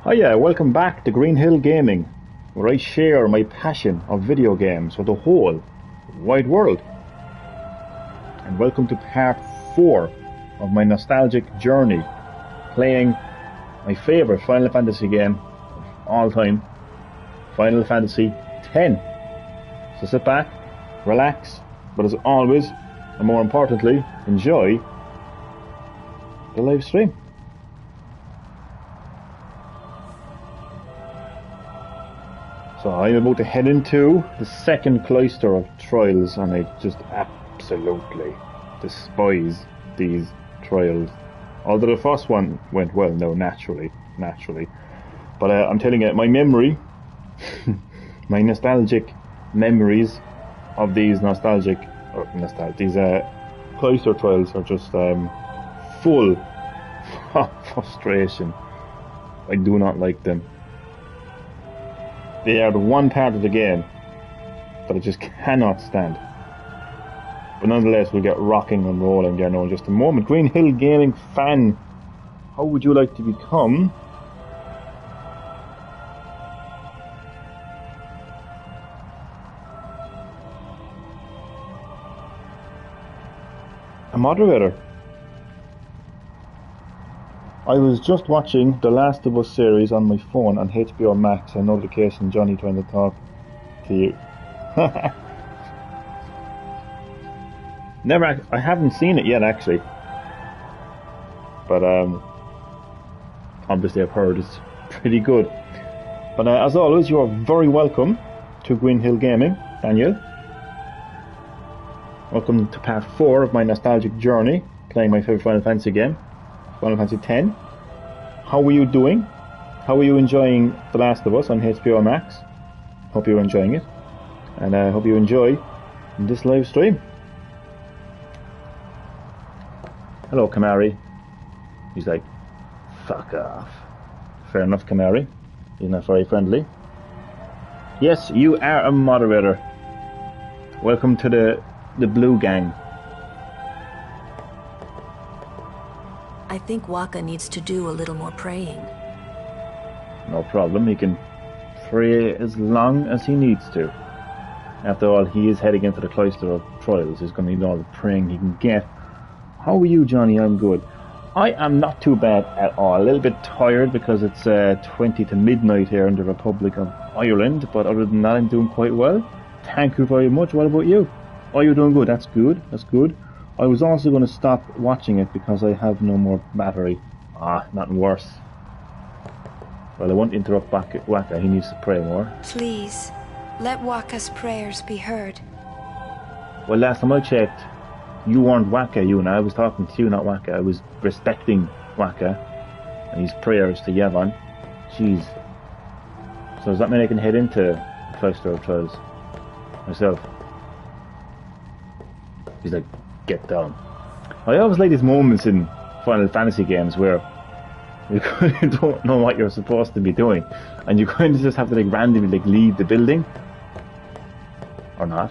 Oh yeah, welcome back to Green Hill Gaming, where I share my passion of video games with the whole wide world. And welcome to part 4 of my nostalgic journey, playing my favourite Final Fantasy game of all time, Final Fantasy X. So sit back, relax, but as always, and more importantly, enjoy the live stream. So I'm about to head into the second cloister of trials, and I just absolutely despise these trials. Although the first one went well, no, naturally. But I'm telling you, my memory, my nostalgic memories of these cloister trials are just full of frustration. I do not like them. They are the one part of the game that I just cannot stand. But nonetheless, we'll get rocking and rolling there now in just a moment. Green Hill Gaming fan, how would you like to become a moderator? I was just watching The Last of Us series on my phone on HBO Max, and notification Johnny trying to talk to you. I haven't seen it yet actually, but obviously I've heard it's pretty good. But as always, you are very welcome to Green Hill Gaming, Daniel. Welcome to part 4 of my nostalgic journey, playing my favourite Final Fantasy game, Final Fantasy X. How are you doing? How are you enjoying The Last of Us on HBO Max? Hope you're enjoying it, and I hope you enjoy this live stream. Hello, Kamari. He's like, fuck off. Fair enough, Kamari. He's not very friendly. Yes, you are a moderator. Welcome to the Blue Gang. I think Wakka needs to do a little more praying. No problem, he can pray as long as he needs to. After all, he is heading into the Cloister of Trials. He's going to need all the praying he can get. How are you, Johnny? I'm good. I am not too bad at all. A little bit tired because it's 20 to midnight here in the Republic of Ireland, but other than that, I'm doing quite well. Thank you very much. What about you? Oh, you're doing good. That's good. That's good. I was also going to stop watching it because I have no more battery. Nothing worse. Well, I won't interrupt Wakka. He needs to pray more. Please, let Wakka's prayers be heard. Well, last time I checked, you weren't Wakka, you and I was talking to you, not Wakka. I was respecting Wakka and his prayers to Yevon. Jeez. So does that mean I can head into Cloister of Trials myself? He's like, get down. I always like these moments in Final Fantasy games where you kind of don't know what you're supposed to be doing, and you kind of just have to like randomly like leave the building, or not.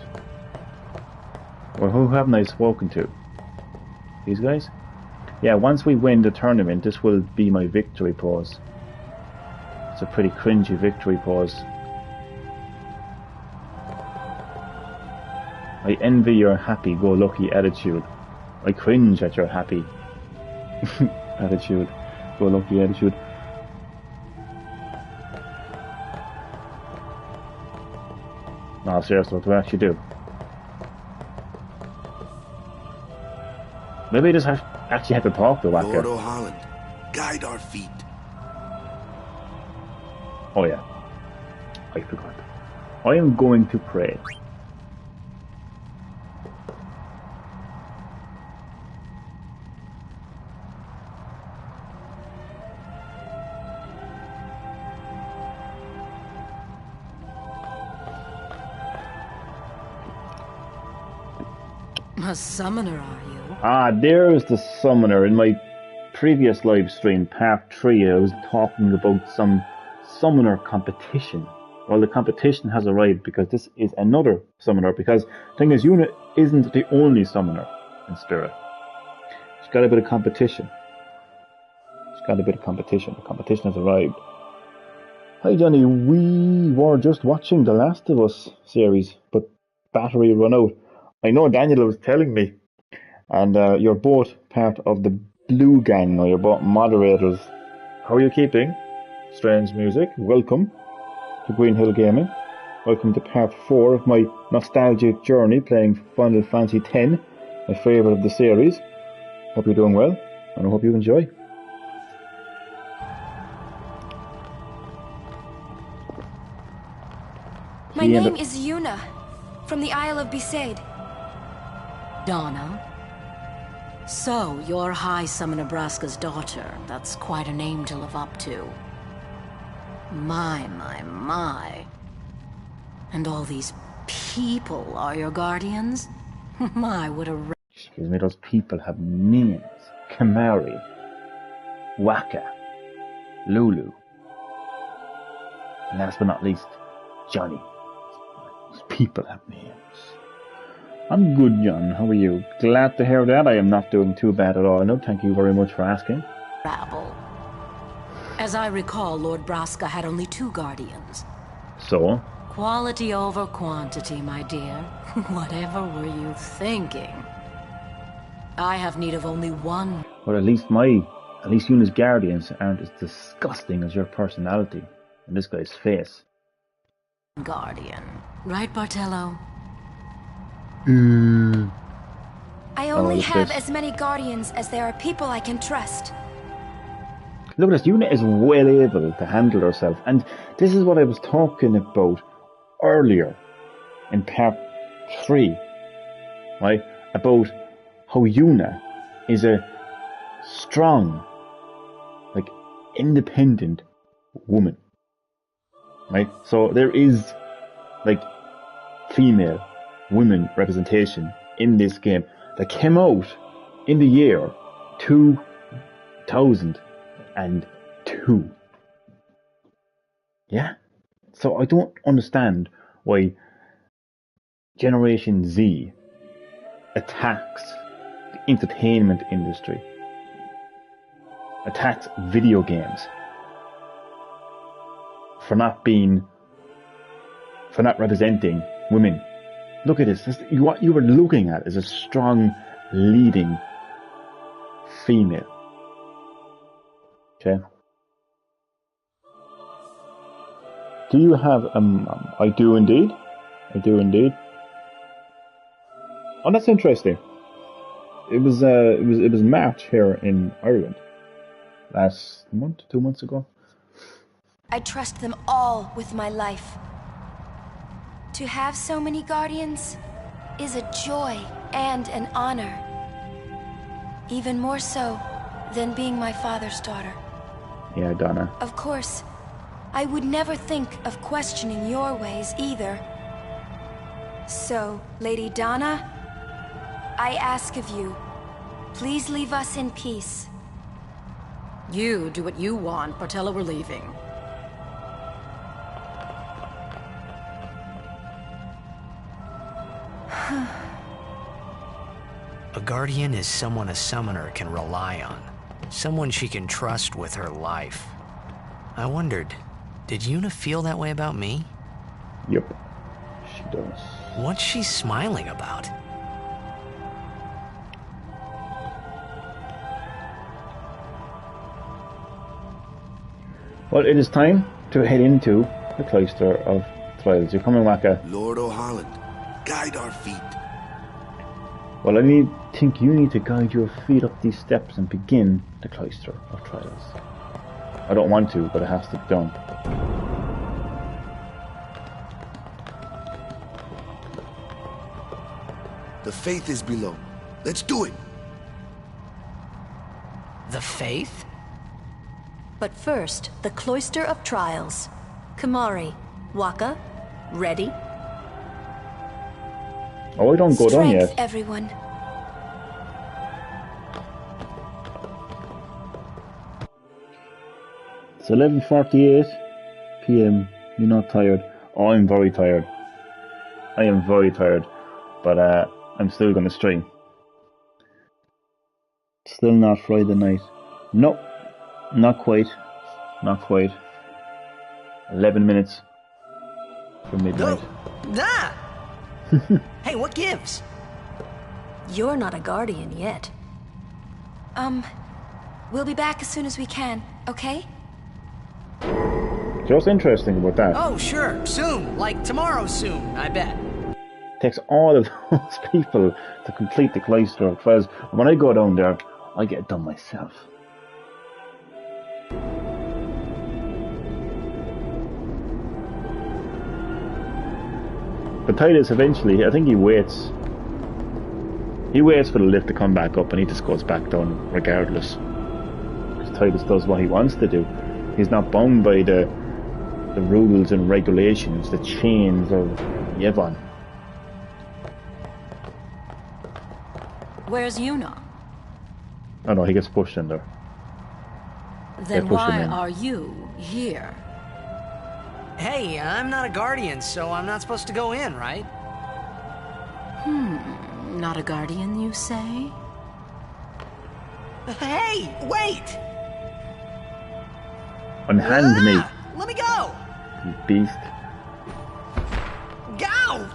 Or who haven't I spoken to? These guys? Yeah, once we win the tournament, this will be my victory pose. It's a pretty cringy victory pose. I envy your happy-go-lucky attitude. I cringe at your happy attitude. Go-lucky attitude. No, seriously, what do I actually do? Maybe I just actually have to talk to Wakka. Lord O'Holland, guide our feet. Oh yeah. I forgot. I am going to pray. A summoner, are you? There's the summoner. In my previous live stream, part 3, I was talking about some summoner competition. Well, the competition has arrived because this is another summoner, because the thing is, Yuna isn't the only summoner in Spirit. She's got a bit of competition. The competition has arrived. Hi Johnny, we were just watching The Last of Us series, but battery run out. I know Daniel was telling me, and you're both part of the Blue Gang now, you're both moderators. How are you keeping? Strange Music, welcome to Green Hill Gaming. Welcome to part 4 of my nostalgic journey playing Final Fantasy X, my favourite of the series. Hope you're doing well, and I hope you enjoy. My name is Yuna, from the Isle of Besaid. Donna? So, you're High Summoner Braska's daughter. That's quite a name to live up to. My. And all these people are your guardians? My, what a... Excuse me, those people have names. Kamari, Waka, Lulu, and last but not least, Johnny. Those people have names. I'm good, John. How are you? Glad to hear that. I am not doing too bad at all. No, thank you very much for asking. Rabble. As I recall, Lord Braska had only 2 guardians. So? Quality over quantity, my dear. Whatever were you thinking? I have need of only 1. But at least Yuna's guardians aren't as disgusting as your personality and this guy's face. Guardian. Right, Bartello? I only have as many guardians as there are people I can trust. Look at this, Yuna is well able to handle herself, and this is what I was talking about earlier in part 3, right? About how Yuna is a strong, like, independent woman, right? So there is, like, female women representation in this game that came out in the year 2002. Yeah? So I don't understand why Generation Z attacks the entertainment industry, attacks video games for not representing women. Look at this. What you were looking at is a strong, leading female. Okay. Do you have I do indeed. Oh, that's interesting. It was March here in Ireland last month, 2 months ago. I trust them all with my life. To have so many guardians is a joy and an honor. Even more so than being my father's daughter. Yeah, Donna. Of course, I would never think of questioning your ways either. So, Lady Donna, I ask of you, please leave us in peace. You do what you want, Bartello, we're leaving. A guardian is someone a summoner can rely on. Someone she can trust with her life. I wondered, did Yuna feel that way about me? Yep, she does. What's she smiling about? Well, it is time to head into the Cloister of Trials. You're coming, Waka. Lord O'Holland, guide our feet. Well, think you need to guide your feet up these steps and begin the Cloister of Trials. I don't want to, but it has to be done. The faith is below. Let's do it. The faith? But first, the Cloister of Trials. Kamari, Waka, ready? Oh, I don't go down yet. Everyone. It's 11:48 p.m. You're not tired? Oh, I'm very tired. I am very tired. But I'm still going to stream. Still not Friday night. Nope. Not quite. Not quite. 11 minutes from midnight. Ah! Hey, what gives? You're not a guardian yet. We'll be back as soon as we can, okay? Just interesting about that. Oh, sure, soon. Like tomorrow soon, I bet. Takes all of those people to complete the Cloister of Trials. When I go down there, I get it done myself. But Titus eventually, I think he waits. He waits for the lift to come back up and he just goes back down regardless. Because Titus does what he wants to do. He's not bound by the rules and regulations, the chains of Yevon. Where's Yuna? Oh no, he gets pushed in there. Then push him why in. are you here? Hey, I'm not a guardian, so I'm not supposed to go in, right? Not a guardian, you say? Hey, wait! Unhand me, Let me go! you beast. Go!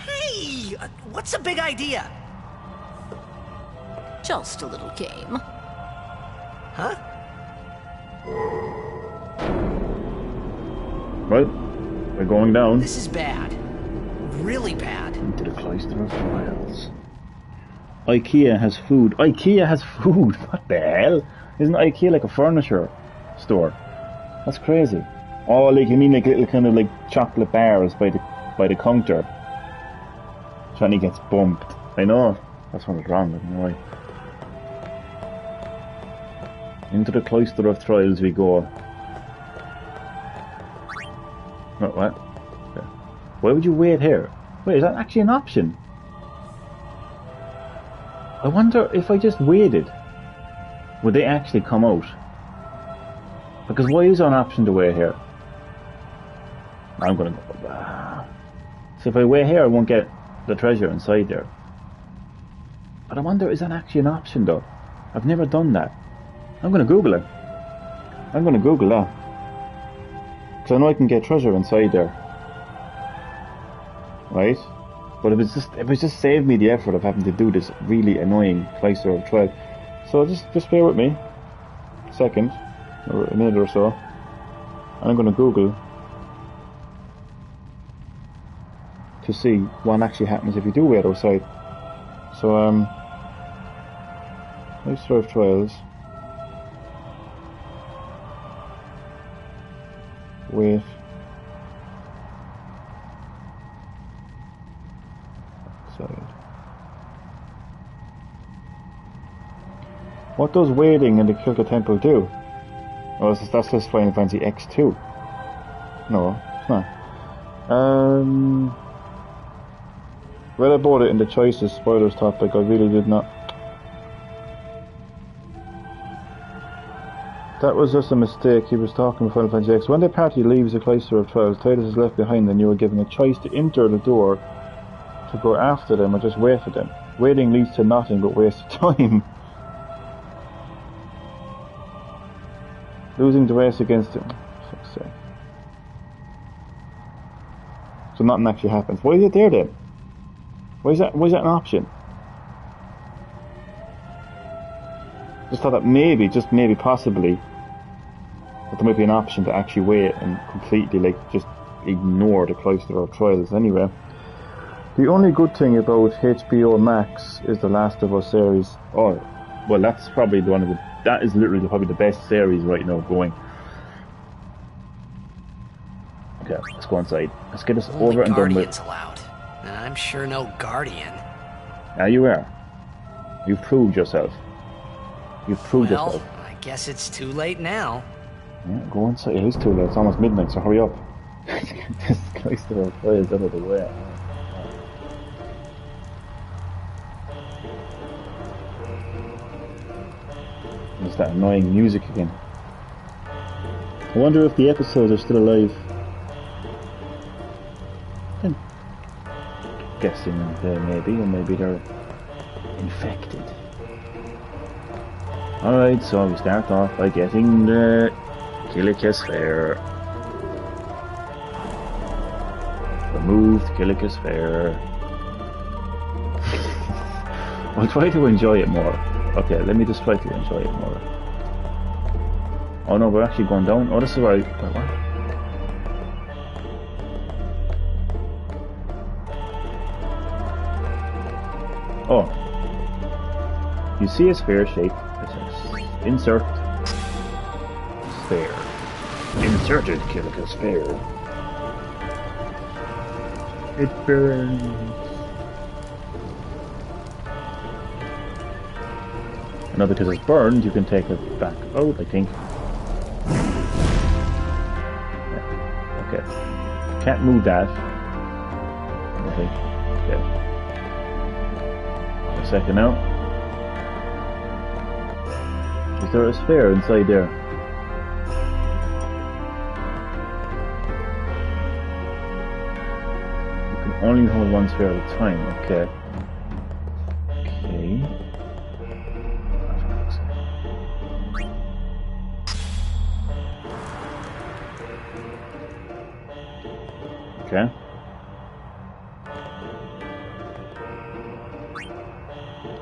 Hey! What's the big idea? Just a little game. Huh? Well, we're going down This is bad. Really bad. into the Cloister of Trials. IKEA has food. IKEA has food? What the hell? Isn't IKEA like a furniture store? That's crazy. Oh, like you mean like little kind of like chocolate bars by the counter? Johnny gets bumped. I know. That's what was wrong with me. Right. Into the Cloister of Trials we go. What? Why would you wait here? Wait, is that actually an option? I wonder if I just waited, would they actually come out? Because why is there an option to wait here? I'm gonna go. So if I wait here, I won't get the treasure inside there. But I wonder, is that actually an option though? I've never done that. I'm gonna Google it. I'm gonna Google that. Because I know I can get treasure inside there. Right? But it was just saved me the effort of having to do this really annoying Cloister of Trials. So just bear with me a second, or a minute or so. And I'm gonna Google to see what actually happens if you do wait outside. So Cloister of Trials. Wait. Outside. What does waiting in the Kilka Temple do? Oh, that's just Final Fantasy X2. No, it's not. Read about it in the choices spoilers topic. I really did not. That was just a mistake. He was talking about Final Fantasy X. When the party leaves the Cloister of Trials, Titus is left behind and you are given a choice to enter the door, to go after them or just wait for them. Waiting leads to nothing but wasted time. Losing the race against him. Fuck's sake. So nothing actually happens. Why is it there then? Why is that an option? Just thought that maybe, just maybe possibly, that there might be an option to actually wait and completely like just ignore the Cloister of Trials anyway. The only good thing about HBO Max is the Last of Us series. Oh, well that's probably one of the, that is literally probably the best series right now going. Okay, let's go inside. Let's get this Only over and done with. guardians allowed. I'm sure no guardian. Now you are. You've proved yourself. You've proved Well, yourself. I guess it's too late now. Yeah, go inside. It is too late. It's almost midnight, so hurry up. This Cloister of Trials out of the way. There's that annoying music again. I wonder if the episodes are still alive. I'm guessing they may be, or maybe they're infected. Alright, so we start off by getting the Kilika Sphere. Move to Killick Fair. I'll try to enjoy it more. Okay, let me just try to enjoy it more. Oh no, we're actually going down. Oh, this is where I... Wait, what? Oh. You see a sphere shape. It says insert sphere. Inserted Killick Sphere. It burns. Now because it's burned, you can take it back out, I think. Yeah. Okay. Can't move that. Okay. Okay. A second now. Is there a sphere inside there? You can only hold one sphere at a time. Okay. Okay. Okay.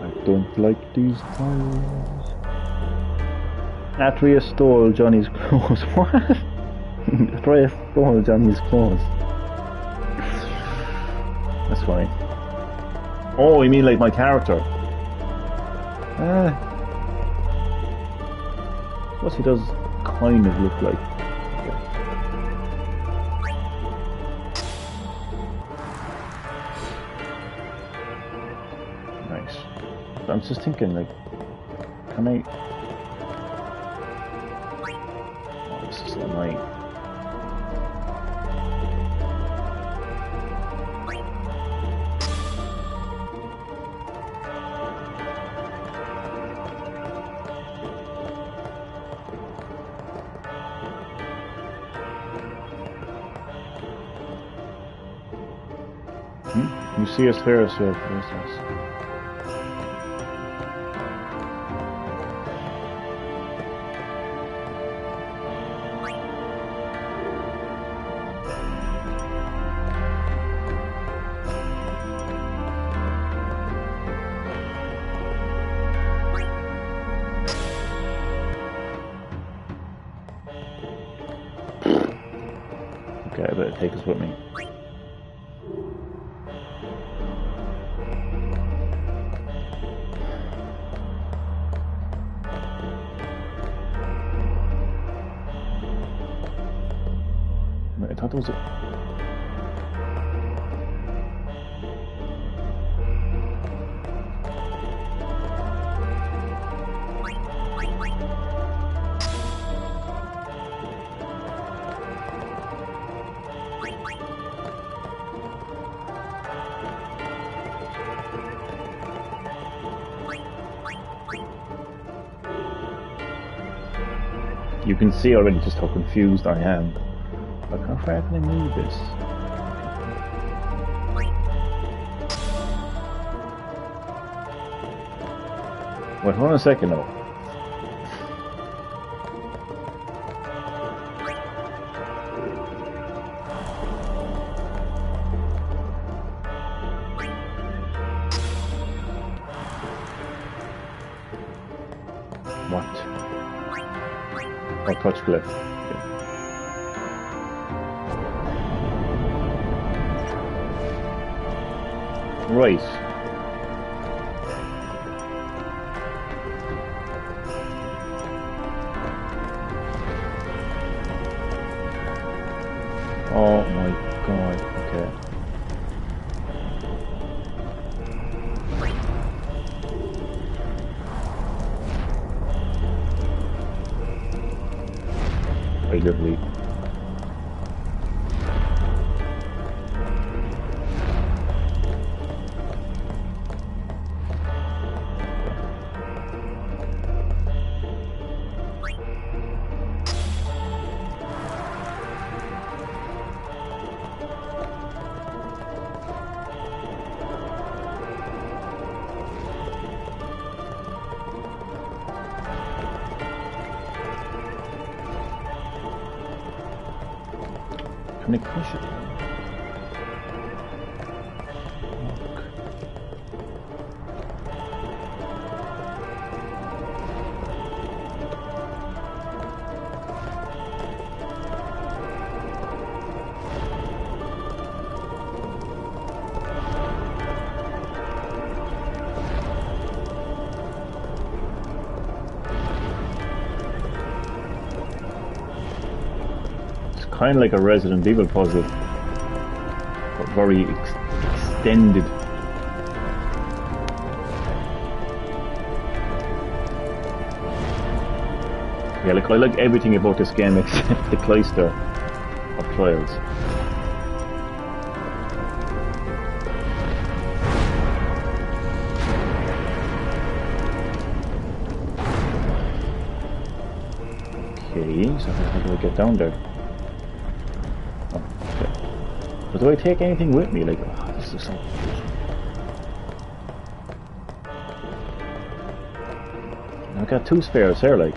I don't like these tiles. Atreus stole Johnny's clothes. What? Atreus stole Johnny's clothes. That's funny. Oh, you mean like my character? What he does kind of look like. Nice. I'm just thinking, like, can I... Oh, this is so annoying. You see a sphere, so yes. Okay, I better take this with me. I thought there was a... You can see already just how confused I am. Like, how far can I move this? Wait, hold on a second now. What? Oh, touch glyph. Okay. Right. Oh my god, okay. I literally... Can I push it? kind of like a Resident Evil puzzle, but very extended. Yeah, like I like everything about this game except the cloister of Trials. Okay, so how do I get down there? Oh, okay. But do I take anything with me? Like, oh, this is so... I've got 2 spares here, like.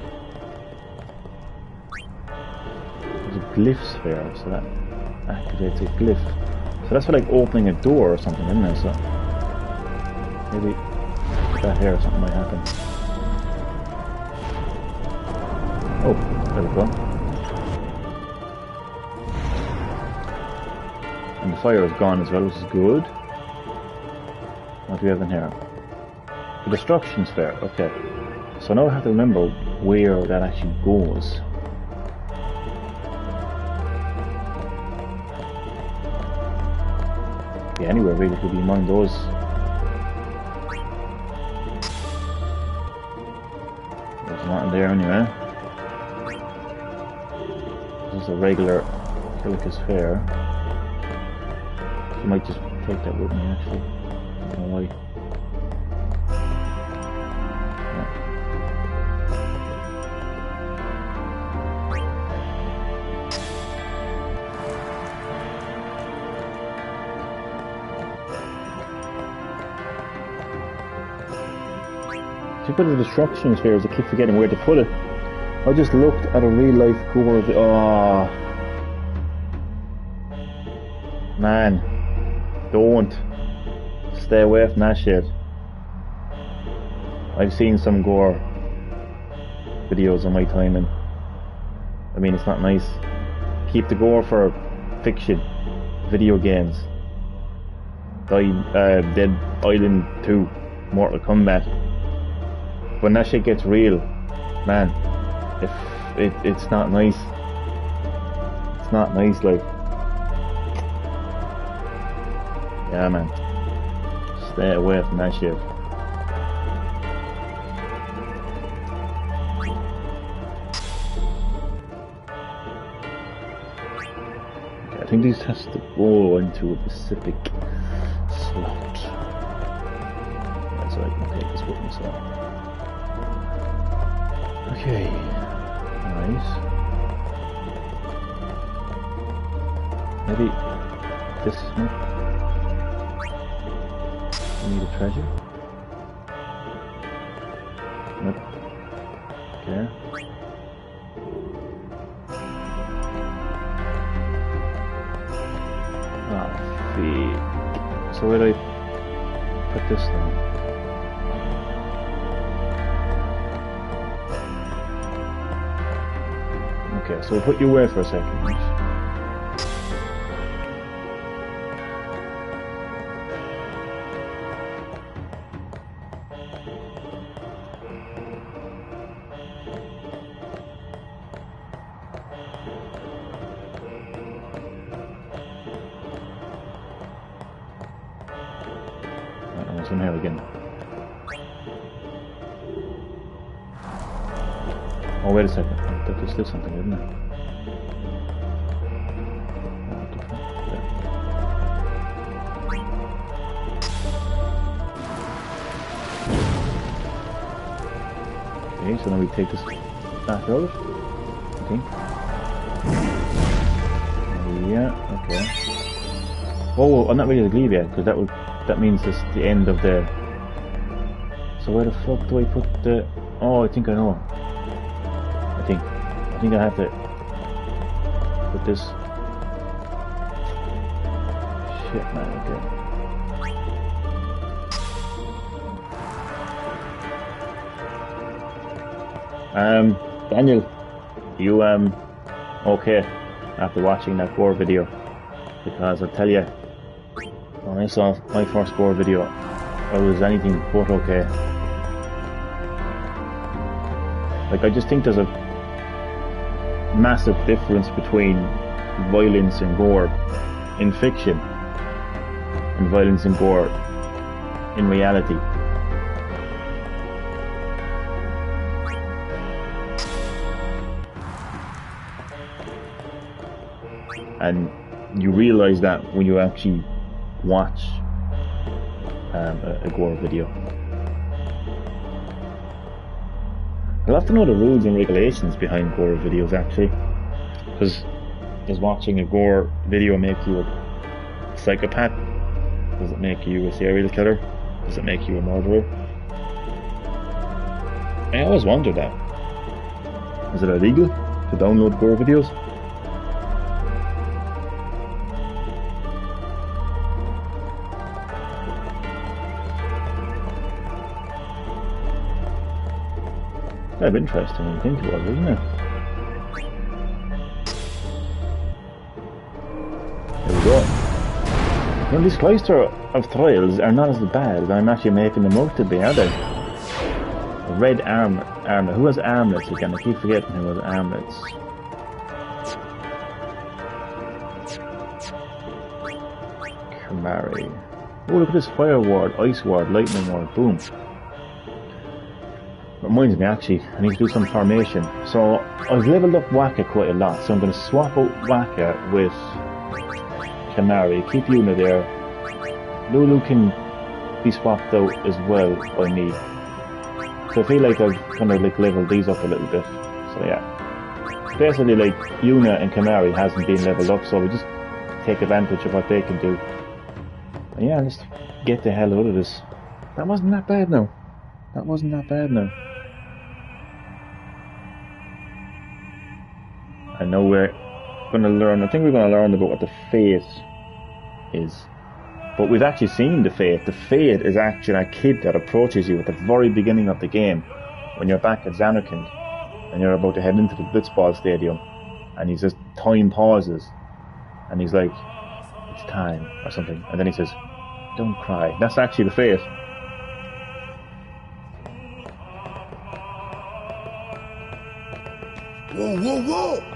There's a glyph spare, so that activates a glyph. So that's for like opening a door or something, isn't it? So maybe that here, something might happen. Oh, there we go. And the fire is gone as well, which is good. What do we have in here? The destruction sphere, okay. So now I have to remember where that actually goes. Yeah, anywhere really could be among those. There's nothing there anyway. This is a regular Kilika sphere. I might just take that with me actually. I don't know why. To put the destruction spheres, I keep forgetting where to put it. I just looked at a real life core of it. Oh man, don't stay away from that shit. I've seen some gore videos on my time, and I mean it's not nice. Keep the gore for fiction, video games. Dead Island 2, Mortal Kombat. When that shit gets real, man, it's not nice. It's not nice, like. Yeah, man. Stay away from that shit. Okay, I think this has to go into a specific slot. Yeah, so I can take this with me, so. Okay, nice. Maybe this one. We need a treasure. Nope. Okay. Oh, feet. So where do I put this thing? Okay, so we'll put you away for a second. What's in here again? Oh, wait a second. There's still something, isn't there? Okay, so now we take this back out, I think. Yeah, okay. Oh, I'm not ready to leave yet, because that means this is the end of the... So where the fuck do I put the... Oh, I think I know. I think I have to put this. Shit, man. Okay. Daniel, you okay after watching that gore video? Because I tell you, when I saw my first gore video, I was anything but okay. Like, I just think there's a massive difference between violence and gore in fiction and violence and gore in reality. And you realise that when you actually watch a gore video. I'd love to know the rules and regulations behind gore videos, actually, because does watching a gore video make you a psychopath? Does it make you a serial killer? Does it make you a murderer? I always wonder that. Is it illegal to download gore videos? Kind of interesting when you think about it, isn't it? There we go. Well, these cloister of trials are not as bad as I'm actually making them out to be, are they? A red armlet. Who has armlets again? I keep forgetting who has armlets. Kimahri. Oh, look at this fire ward, ice ward, lightning ward, boom. Reminds me, actually, I need to do some formation. So I've leveled up Wakka quite a lot, so I'm going to swap out Wakka with Kimahri, keep Yuna there. Lulu can be swapped out as well by me. So I feel like I've kind of like leveled these up a little bit. So yeah, basically like Yuna and Kimahri hasn't been leveled up, so we just take advantage of what they can do. And yeah, let's get the hell out of this. That wasn't that bad now. That wasn't that bad now. I know we're going to learn, I think we're going to learn about what the Fate is. But we've actually seen the Fate. The Fate is actually a kid that approaches you at the very beginning of the game when you're back at Zanarkand and you're about to head into the Blitzball Stadium, and he says, time pauses, and he's like, it's time, or something, and then he says, don't cry. That's actually the Fate. Whoa, whoa, whoa!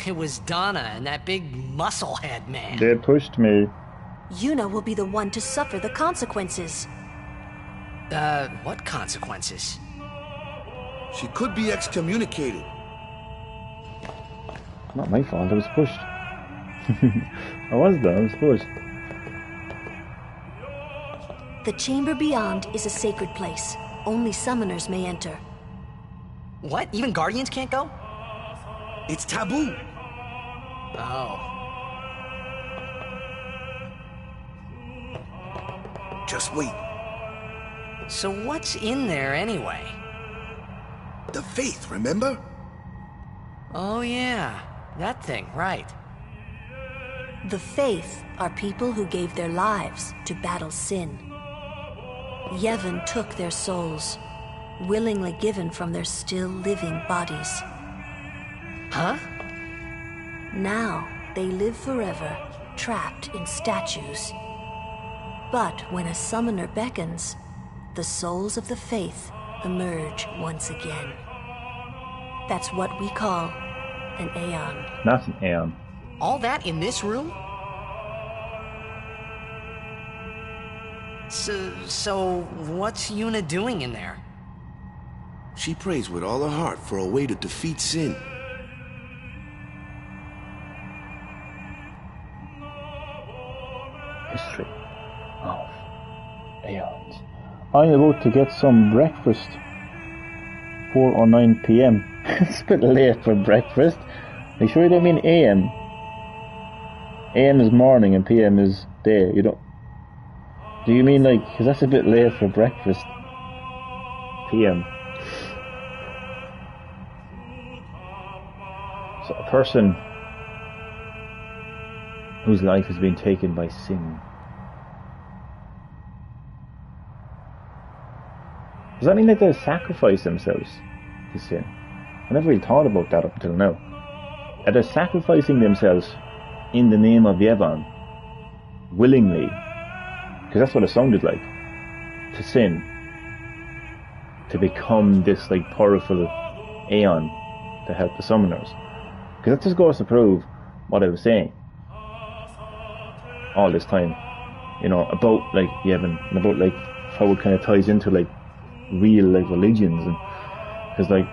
It was Donna and that big musclehead man. They pushed me. Yuna will be the one to suffer the consequences. What consequences? She could be excommunicated. Not my fault, I was pushed. I was pushed. The chamber beyond is a sacred place. Only summoners may enter. What? Even Guardians can't go? It's taboo. Oh. Just wait. So what's in there anyway? The faith, remember? Oh yeah, that thing, right. The Faith are people who gave their lives to battle sin. Yevon took their souls, willingly given from their still living bodies. Huh? Now they live forever, trapped in statues. But when a summoner beckons, the souls of the Faith emerge once again. That's what we call an Aeon. Not an Aeon. All that in this room? So what's Yuna doing in there? She prays with all her heart for a way to defeat sin. History of Aeons. I'm about to get some breakfast. 4 or 9 p.m. It's a bit late for breakfast. Are you sure you don't mean AM? AM is morning and PM is day. You don't... Do you mean like... Because that's a bit late for breakfast. PM. So a person whose life has been taken by sin. Does that mean that they sacrifice themselves to sin? I never really thought about that up until now. Are they sacrificing themselves in the name of Yevon willingly? Because that's what it sounded like. To sin. To become this like powerful Aeon to help the summoners. Because that just goes to prove what I was saying all this time, you know, about like Yevon, and about like how it kind of ties into like real like religions, and because like,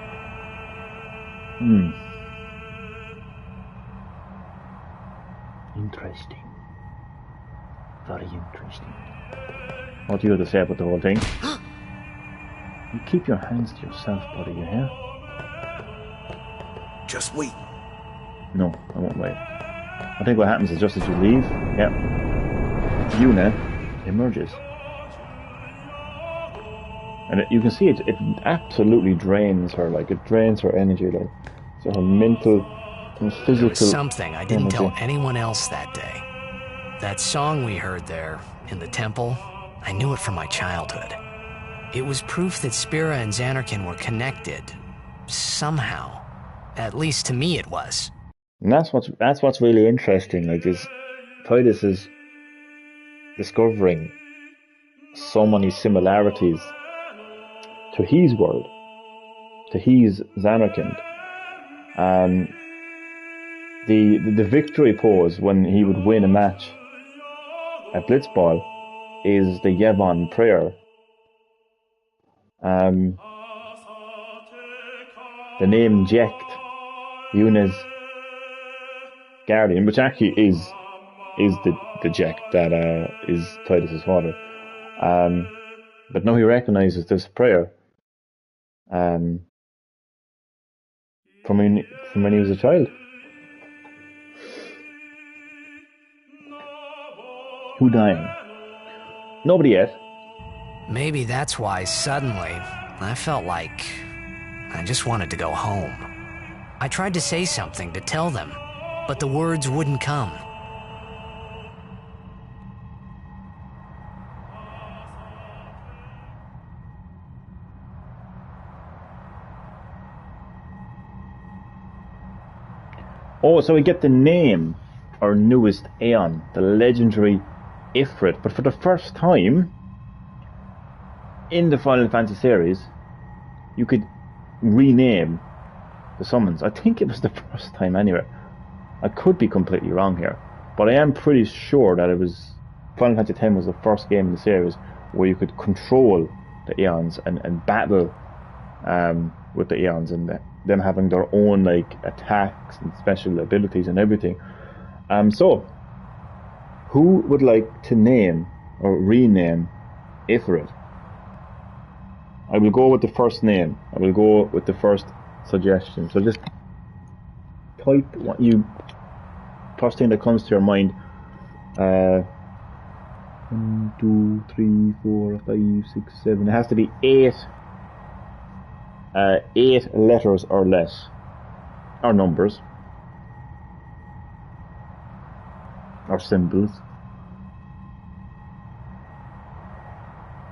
interesting, very interesting. What do you have to say about the whole thing? You keep your hands to yourself, buddy, you hear? Just wait. No, I won't wait. I think what happens is just as you leave, Yuna emerges. And you can see it absolutely drains her, like it drains her energy, like so her mental and physical. There was something I didn't energy. tell anyone else that day. That song we heard there in the temple, I knew it from my childhood. It was proof that Spira and Zanarkand were connected, somehow. At least to me it was. And that's what's really interesting. Like this, Tidus is discovering so many similarities to his world, to his Zanarkand. The victory pose when he would win a match at Blitzball is the Yevon prayer. The name Jecht, Yuna's guardian, which actually is the Jecht that is Tidus' father. But now he recognizes this prayer from when he was a child. Who dying? Nobody yet. Maybe that's why suddenly I felt like I just wanted to go home. I tried to say something to tell them, but the words wouldn't come. Oh, so we get the name, our newest Aeon, the legendary Ifrit. But for the first time in the Final Fantasy series, you could rename the summons. I think it was the first time anyway. I could be completely wrong here, but I am pretty sure that it was Final Fantasy X was the first game in the series where you could control the Aeons and battle with the Aeons, and them having their own like attacks and special abilities and everything. So who would like to name or rename Ifrit? I will go with the first name. I will go with the first suggestion. So just type what you first thing that comes to your mind. 1, 2, 3, 4, 5, 6, 7. It has to be 8 letters or less, or numbers, or symbols.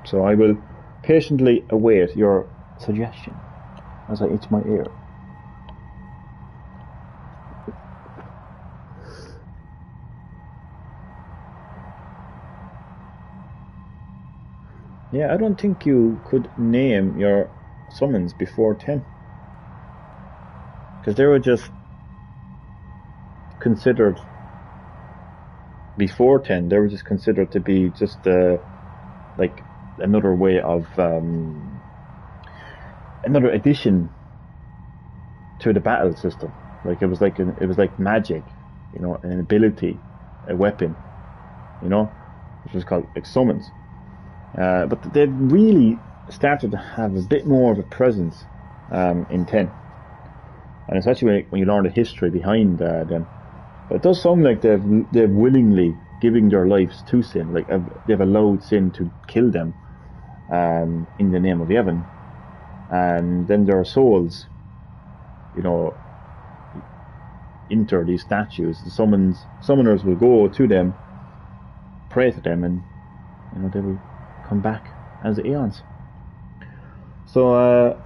So I will patiently await your suggestion as I itch my ear. Yeah, I don't think you could name your summons before 10. Because they were just considered, before 10, they were just considered to be just like another way of, another addition to the battle system. Like it was like magic, you know, an ability, a weapon, you know, which was called like summons. But they really started to have a bit more of a presence in 10, and especially when you learn the history behind them. But it does sound like they've willingly giving their lives to Sin, like they've allowed Sin to kill them in the name of Yevon, and then their souls, you know, enter these statues. The summoners will go to them, pray to them, and you know they will come back as Aeons. So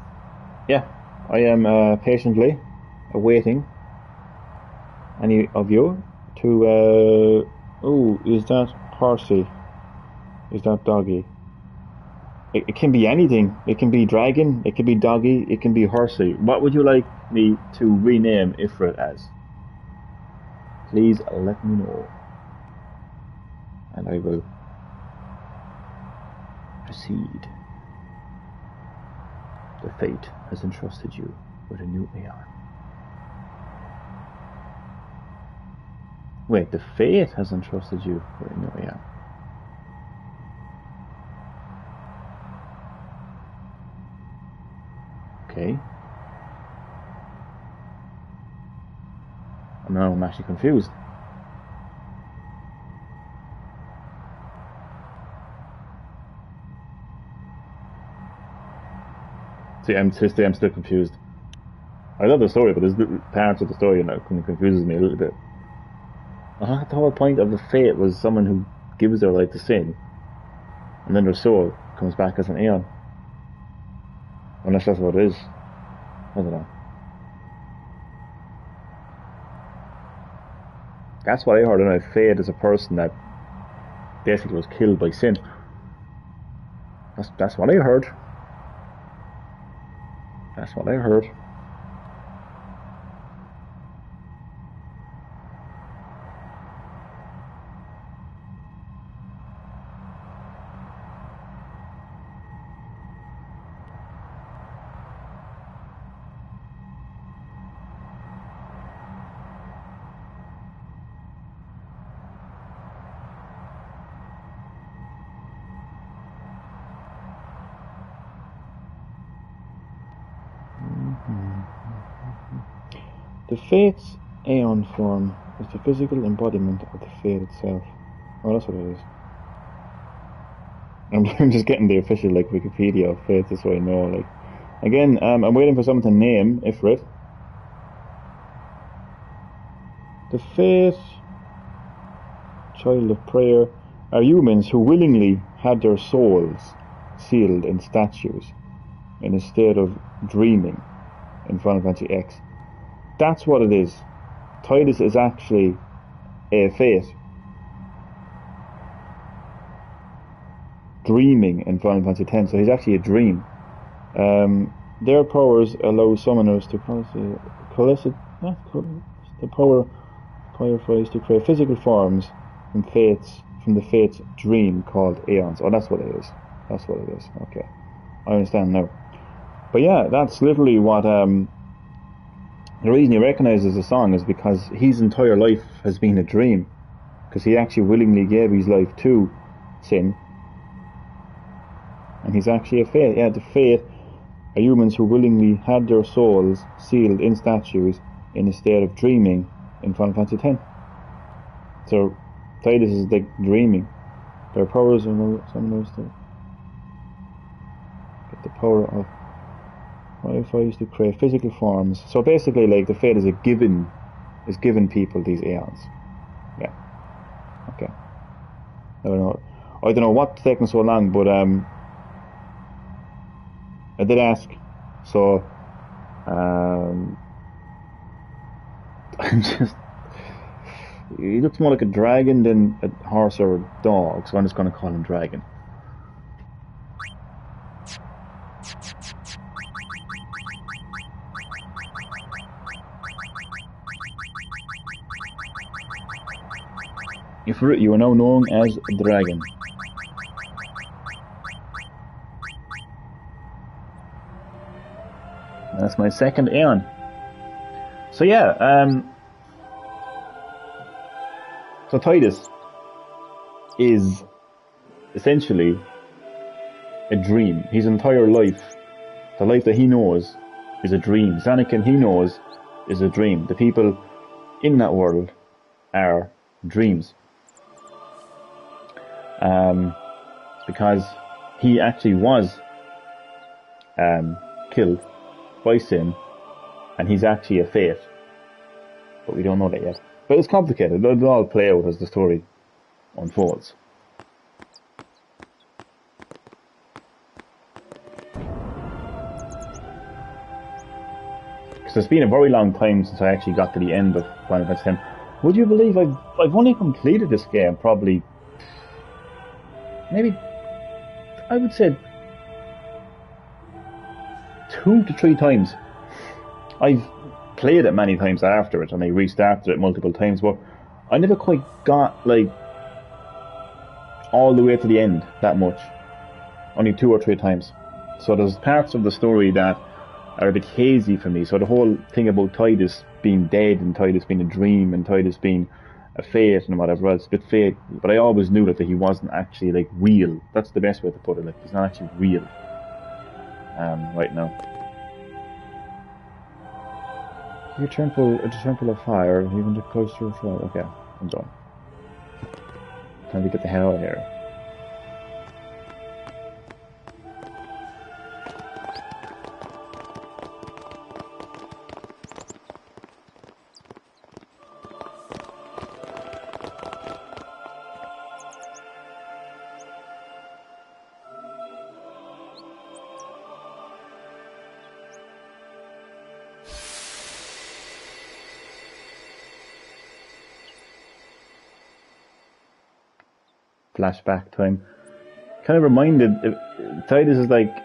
yeah, I am patiently awaiting any of you to oh, is that horsey? Is that doggy? It can be anything. It can be dragon, it can be doggy, it can be horsey. What would you like me to rename Ifrit as? please let me know. And I will proceed. The fate has entrusted you with a new Aeon. Wait, the fate has entrusted you with a new Aeon. Okay. Now I'm actually confused. See, I'm still confused. I love the story, but there's parts of the story that confuses me a little bit. I thought the whole point of the fate was someone who gives their life to sin, and then their soul comes back as an Aeon. Unless that's what it is. I don't know. That's what I heard. And fate is a person that basically was killed by sin. That's what I heard. That's what I heard. The Fate's Aeon form is the physical embodiment of the Fate itself. Oh, that's what it is. I'm just getting the official Wikipedia of Fate, just so I know. Again, I'm waiting for someone to name Ifrit. The Fate, Child of Prayer, are humans who willingly had their souls sealed in statues in a state of dreaming in Final Fantasy X. That's what it is. Tidus is actually a Fate dreaming in Final Fantasy X, so he's actually a dream. Their powers allow summoners to the power clarifies to create physical forms from the Fate's dream called Aeons. Oh, that's what it is. That's what it is. Okay, I understand now. But yeah, that's literally what. The reason he recognises the song is because his entire life has been a dream, because he actually willingly gave his life to sin, and he's actually a Fate. Yeah, the Fate are humans who willingly had their souls sealed in statues in a state of dreaming in Final Fantasy X. So Tidus is dreaming. Their powers are summoners to get the power of modifiers to create physical forms. So basically, the Fate is given people these Aeons. Yeah. Okay. I don't know what's taking so long, but I did ask. So I'm just. He looks more like a dragon than a horse or a dog, so I'm just going to call him Dragon. Ifrit, you are now known as Dragon. That's my second Aeon. So yeah, so Tidus is essentially a dream. His entire life, the life that he knows, is a dream. Zanarkand, he knows, is a dream. The people in that world are dreams. Because he actually was killed by sin, and he's actually a Fate, but we don't know that yet. But it's complicated. It'll all play out as the story unfolds. Because it's been a very long time since I actually got to the end of Final Fantasy X. Would you believe I've only completed this game probably, maybe, I would say 2 to 3 times. I've played it many times after it, and I restarted it multiple times, but I never quite got, like, all the way to the end that much. Only 2 or 3 times. So there's parts of the story that are a bit hazy for me. So the whole thing about Titus being dead and Titus being a dream and Titus being a fate and whatever else, a bit fake. But I always knew that he wasn't actually, like, real. That's the best way to put it. Like, he's not actually real right now. Your temple, the temple of fire, even the cloister of fire. Okay, I'm done. Time to get the hell out of here. Flashback time. Kind of reminded, Titus is like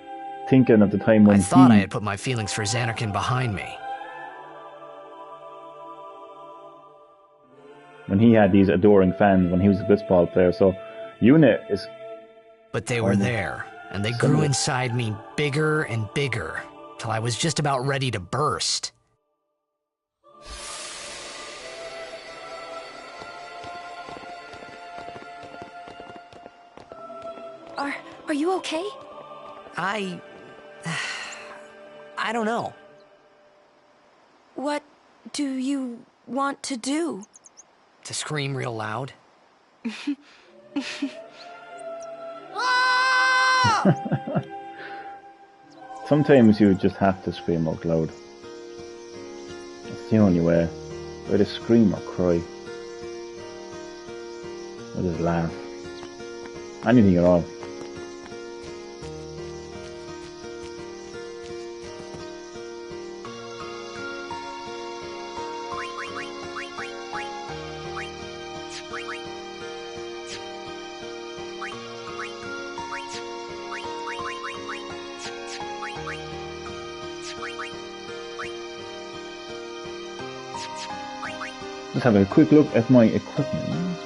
thinking at the time when I thought I had put my feelings for Zanarkand behind me. When he had these adoring fans, when he was a blitzball player. So Yuna is... But they were there, and they grew inside me bigger and bigger, till I was just about ready to burst. Are you okay? I don't know. What do you want to do? To scream real loud. Sometimes you just have to scream out loud. It's the only way. Either scream or cry. Or just laugh. Anything at all. Let's have a quick look at my equipment.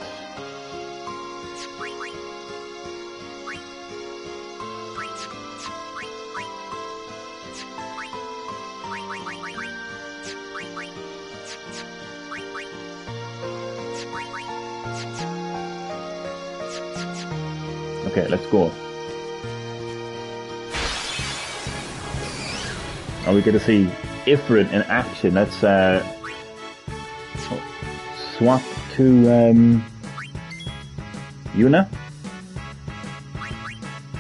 Okay, let's go. Now we get to see Ifrit in action. Let's swap to Yuna.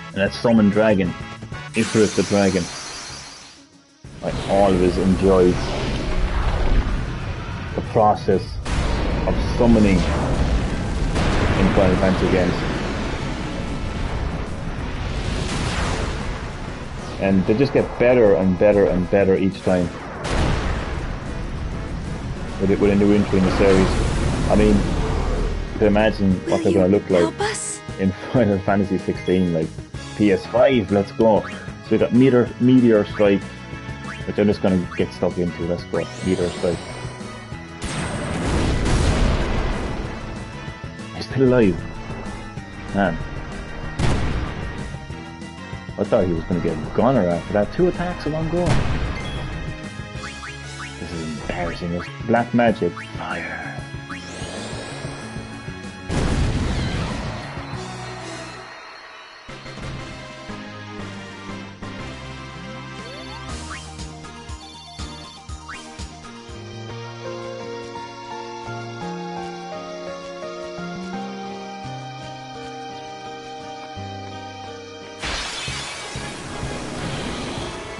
And let's summon Dragon. Ifrit the Dragon. I always enjoyed the process of summoning in Final Fantasy games. And they just get better and better and better each time. With a new entry in the series. I mean, you can imagine what they're going to look like in Final Fantasy 16, like PS5, let's go. So we got Meteor Strike, which I'm just going to get stuck into. Let's go, Meteor Strike. He's still alive. Man. I thought he was going to get Gunner after that. 2 attacks in one go. This is embarrassing. It's black magic. Fire.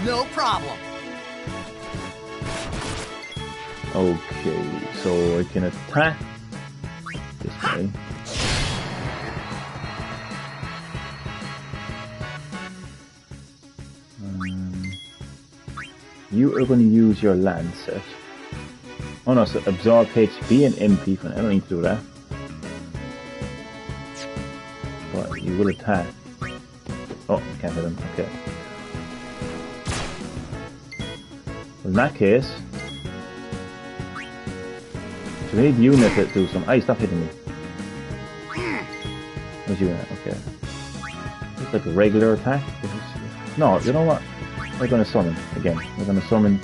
No problem. Okay, so I can attack this way. You are going to use your Lancet. Oh no, so absorb HP and MP for now. I don't need to do that. But you will attack. Oh, can't hit him. Okay. In that case, So we need Yuna to do some. Aye, stop hitting me. Where's Yuna? Okay. It's like a regular attack. No, you know what? We're going to summon again. We're going to summon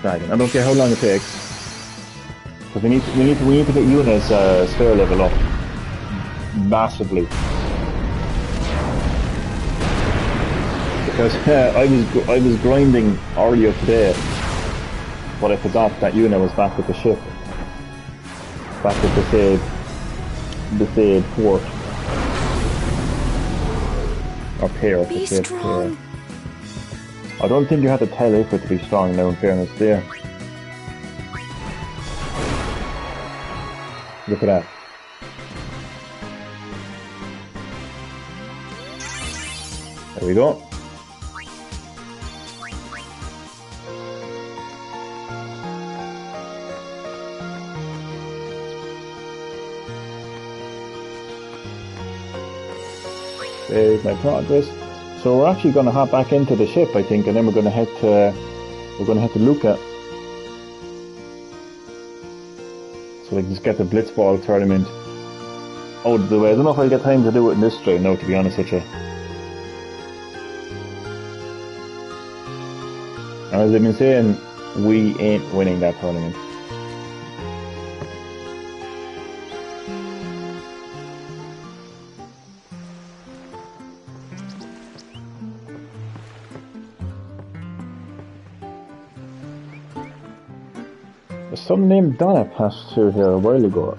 Dragon. I don't care how long it takes. Because we need to get Yuna's spare level up massively. Because I was grinding earlier today, but I forgot that Yuna was back at the ship, back at the Thade port. Or pier, Be strong. I don't think you have to tell Ifrit to be strong now, in fairness there. Look at that. There we go. There's my progress. So we're actually going to hop back into the ship, I think, and then we're going to head to Luca. So we can just get the Blitzball tournament out of the way. I don't know if I'll get time to do it in this stream now, to be honest with you. And as I've been saying, we ain't winning that tournament. Some named Donna passed through here a while ago.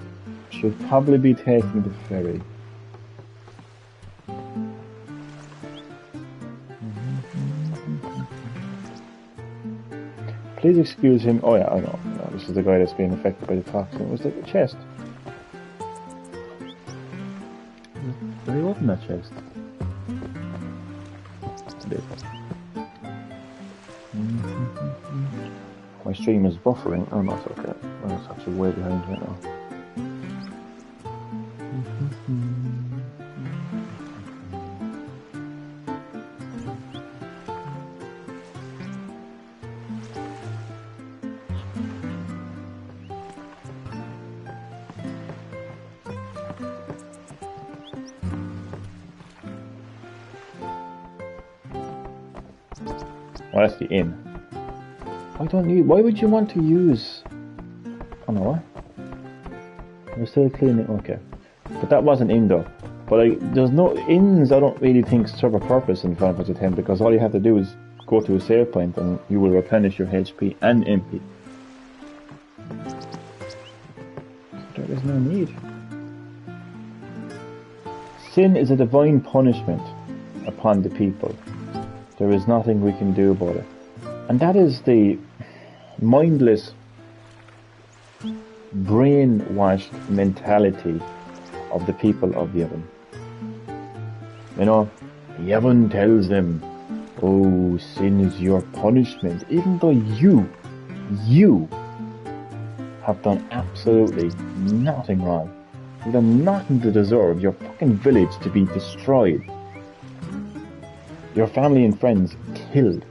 She'll probably be taking the ferry. Please excuse him. Oh yeah, I know. No, this is the guy that's being affected by the toxin. It was the chest. Did he open that chest? My stream is buffering. Oh no, it's okay. Oh, it's actually way behind right now. Oh, that's the inn. Why would you want to use... Oh no, what? We're still cleaning, okay. But that wasn't in though. But there's no... Inns I don't really think serve a purpose in Final Fantasy X, because all you have to do is go to a save point and you will replenish your HP and MP. So there is no need. Sin is a divine punishment upon the people. There is nothing we can do about it. And that is the mindless, brainwashed mentality of the people of Yevon. You know, Yevon tells them, oh, sin is your punishment, even though you have done absolutely nothing wrong. You've done nothing to deserve your fucking village to be destroyed. Your family and friends killed.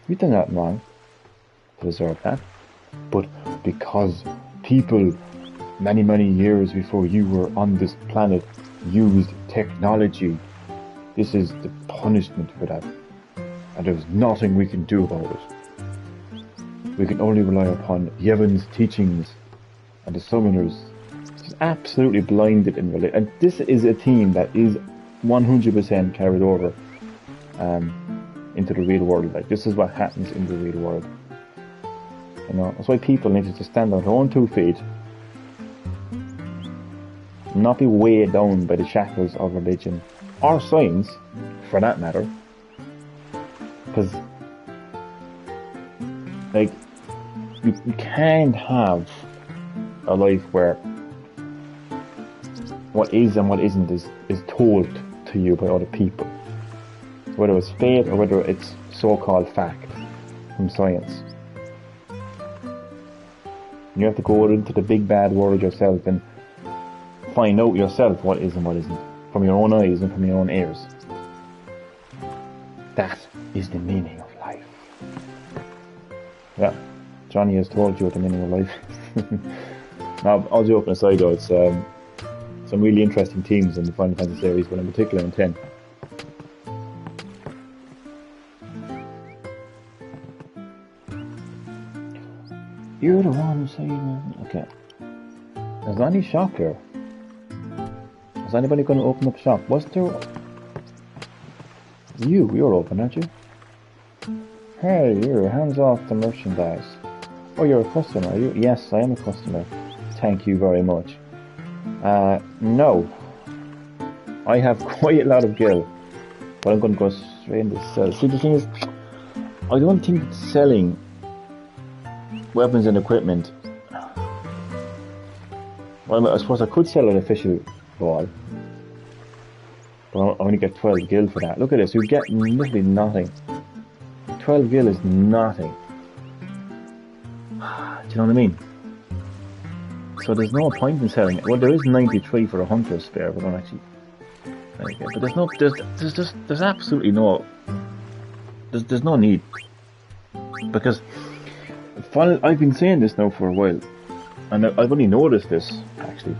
You've done nothing wrong to deserve that. But because people many, many years before you were on this planet used technology, this is the punishment for that. And there's nothing we can do about it. We can only rely upon Yevon's teachings and the summoners. It's absolutely blinded in religion. And this is a theme that is 100% carried over into the real world. Like, this is what happens in the real world. You know, that's why people need to stand on their own 2 feet, not be weighed down by the shackles of religion or science, for that matter. Because, like, you can't have a life where what is and what isn't is told to you by other people. Whether it's fate or whether it's so-called fact from science. You have to go into the big bad world yourself and find out yourself what is and what isn't, from your own eyes and from your own ears. That is the meaning of life. Yeah. Johnny has told you what the meaning of life is. Now, all joking aside though, it's some really interesting themes in the Final Fantasy series, but in particular in 10. You're the one who said, okay. Is there any shop here? Is anybody going to open up shop? Was there... You're open, aren't you? Hey, you're hands off the merchandise. Oh, you're a customer, are you? Yes, I am a customer. Thank you very much. No. I have quite a lot of gil, but I'm going to go straight into sell. See, the thing is, I don't think selling weapons and equipment... Well, I suppose I could sell an official ball, but I only get 12 gil for that. Look at this, you get literally nothing. 12 gil is nothing. Do you know what I mean? So there's no point in selling it. Well, there is 93 for a hunter's spear, but I don't actually like it. But there's absolutely no, there's no need, because I've been saying this now for a while, and I've only noticed this actually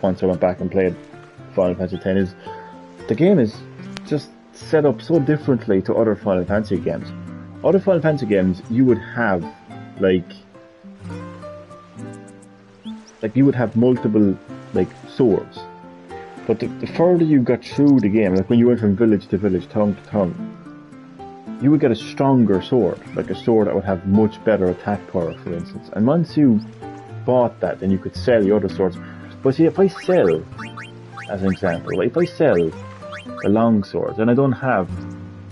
once I went back and played Final Fantasy X, is the game is just set up so differently to other Final Fantasy games. Other Final Fantasy games, you would have like you would have multiple like swords, but the further you got through the game, like when you went from village to village, tongue to tongue, you would get a stronger sword, like a sword that would have much better attack power, for instance. And once you bought that, then you could sell the other swords. But see, if I sell, as an example, if I sell a long sword, then I don't have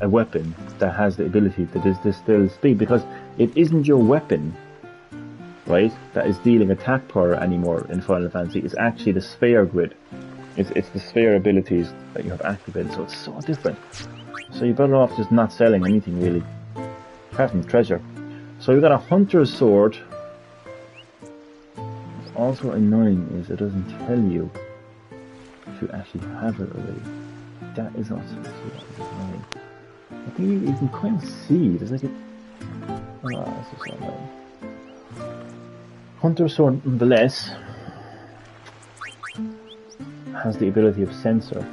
a weapon that has the ability to distill speed, because it isn't your weapon, right, that is dealing attack power anymore in Final Fantasy. It's actually the sphere grid. It's the sphere abilities that you have activated, so it's so different. So you're better off just not selling anything really, apart from treasure. So you've got a hunter's sword. What's also annoying is it doesn't tell you if you actually have it already. That is also annoying. I think you can kind of see, there's like a... Oh, this is so annoying. Hunter's sword, nonetheless, has the ability of sensor.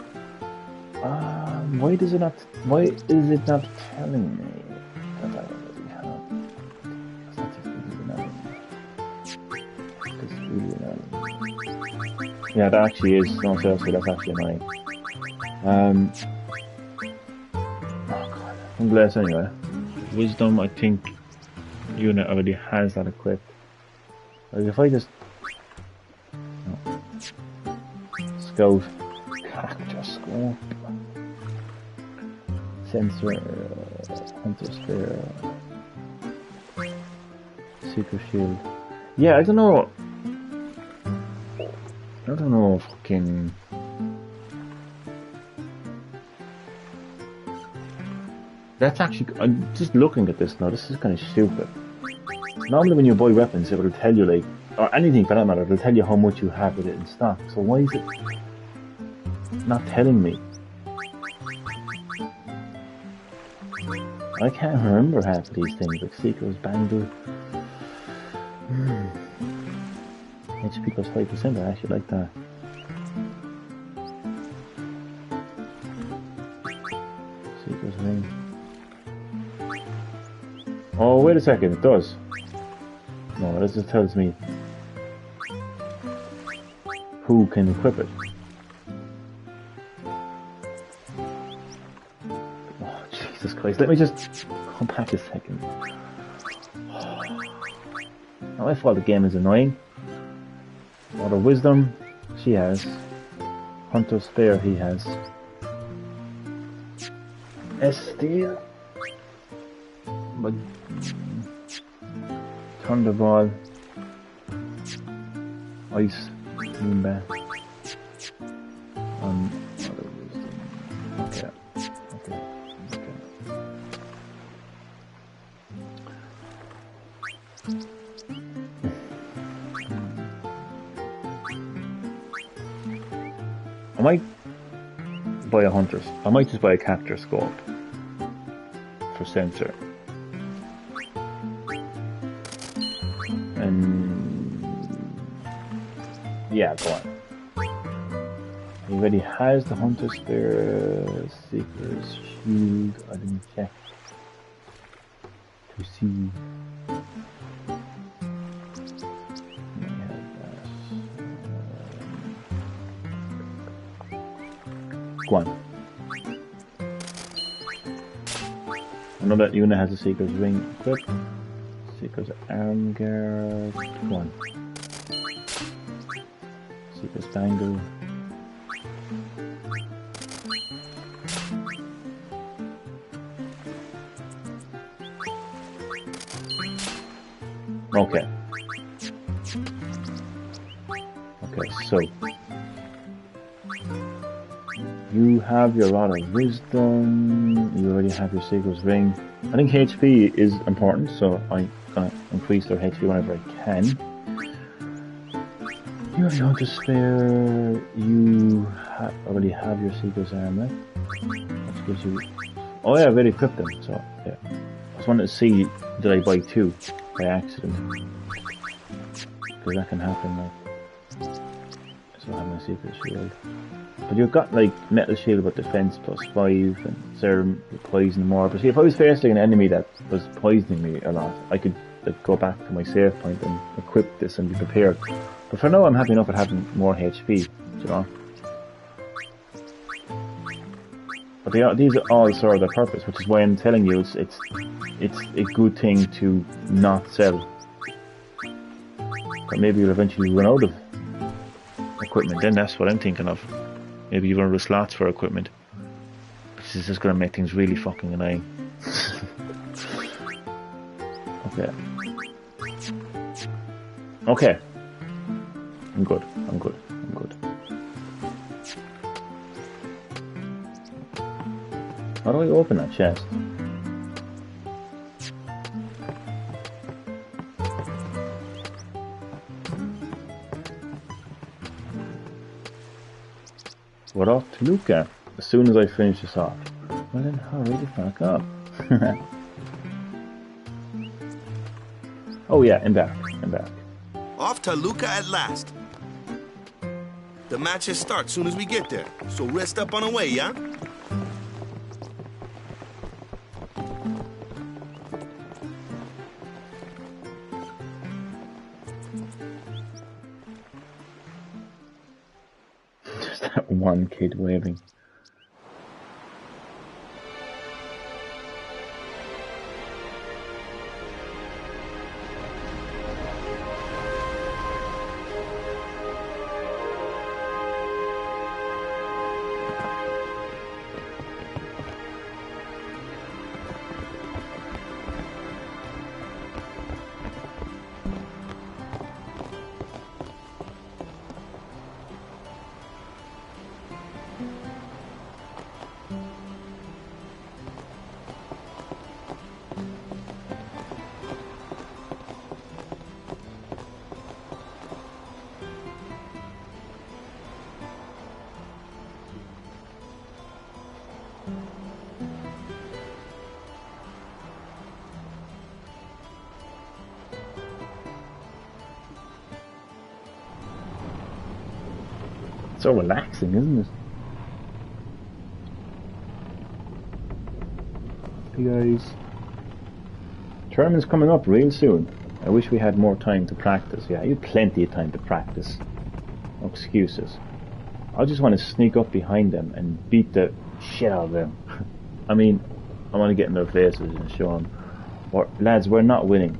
Why is it not telling me that I already have? That's really annoying. Yeah, that actually is, no, seriously, that's actually annoying. Oh god. Nonetheless, anyway. Wisdom, I think unit already has that equipped. Like if I just... No. Scout. Capture scope. Sensor. Hunter spear. Secret shield. Yeah, I don't know, fucking... That's actually... I'm just looking at this now, this is kind of stupid. Normally when you buy weapons, it will tell you, like, or anything for that matter, it'll tell you how much you have with it in stock. So why is it not telling me? I can't remember half of these things, like Seeker's Bangle. HP plus 5%, I actually like that. Seeker's Ring. Oh, wait a second, it does. No, this just tells me who can equip it. Oh, Jesus Christ, let me just come back a second. Now, I thought the game is annoying. Water Wisdom, she has. Hunter Spear, he has. Steel. But Thunderball, Ice, Moonbat, okay. I might buy a hunter's. I might just buy a capture scope for sensor. and yeah, go on. He already has the Hunter Spear, Seeker's Shield. I didn't check to see. Go on. I know that Yuna has a Seeker's Ring equipped. Seeker's Arm Guard. Go on. Seeker's Bangle. Okay. Okay, so you have your Rod of Wisdom, you already have your Seeker's Ring. I think HP is important, so I'm gonna increase their HP whenever I can. You have your Hunter Spear, you already have your Seeker's Armor. That gives you... Oh yeah, I've already equipped them, so yeah. I just wanted to see, did I buy two by accident? Because that can happen, like... So I have my Seeker's Shield. But you've got like Metal Shield with defense +5 and Serum with poison more. But see, if I was facing an enemy that was poisoning me a lot, I could like, go back to my save point and equip this and be prepared. But for now, I'm happy enough with having more HP, you know. But these all serve their purpose, which is why I'm telling you it's a good thing to not sell. But maybe you'll eventually run out of equipment. Then that's what I'm thinking of. Maybe you run out of slots for equipment, which is just going to make things really fucking annoying. Okay. Okay. I'm good. I'm good. I'm good. How do I open that chest? We're off to Luca as soon as I finish this off. Well then, hurry the fuck up. Oh yeah, I'm back. I'm back. Off to Luca at last. The matches start soon as we get there, so rest up on the way, yeah? Just that one kid waving. So relaxing, isn't it? Hey guys. Tournament's coming up real soon. I wish we had more time to practice. Yeah, you have plenty of time to practice. No excuses. I just want to sneak up behind them and beat the shit out of them. I mean, I want to get in their faces and show them, lads, we're not winning.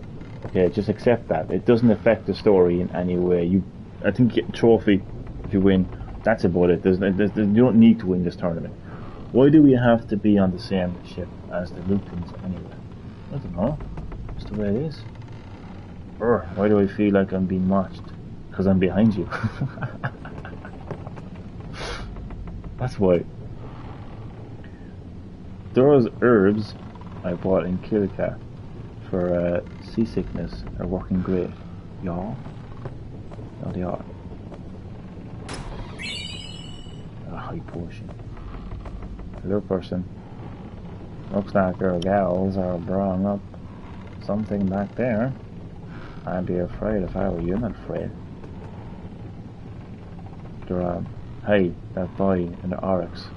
Okay, just accept that. It doesn't affect the story in any way. I think you get a trophy if you win. That's about it. You don't need to win this tournament. Why do we have to be on the same ship as the Lutins anyway? I don't know. It's the way it is. Why do I feel like I'm being watched? Because I'm behind you. That's why. Those herbs I bought in Kilka for seasickness are working great. Y'all? No, they are. A high potion. Hello, person. Looks like your gals are drawing up something back there. I'd be afraid if I were you, not afraid. Hey, that boy in the Oryx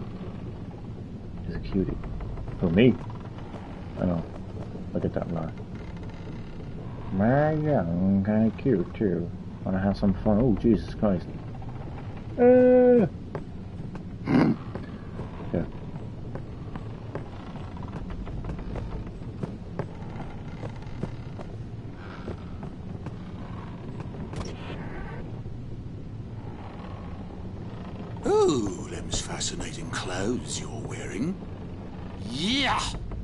is a cutie. Who, me? I know. Look at that man. Yeah, I'm kind of cute too. Wanna have some fun? Oh, Jesus Christ. Yeah. Ooh, them's fascinating clothes you're wearing. Yeah!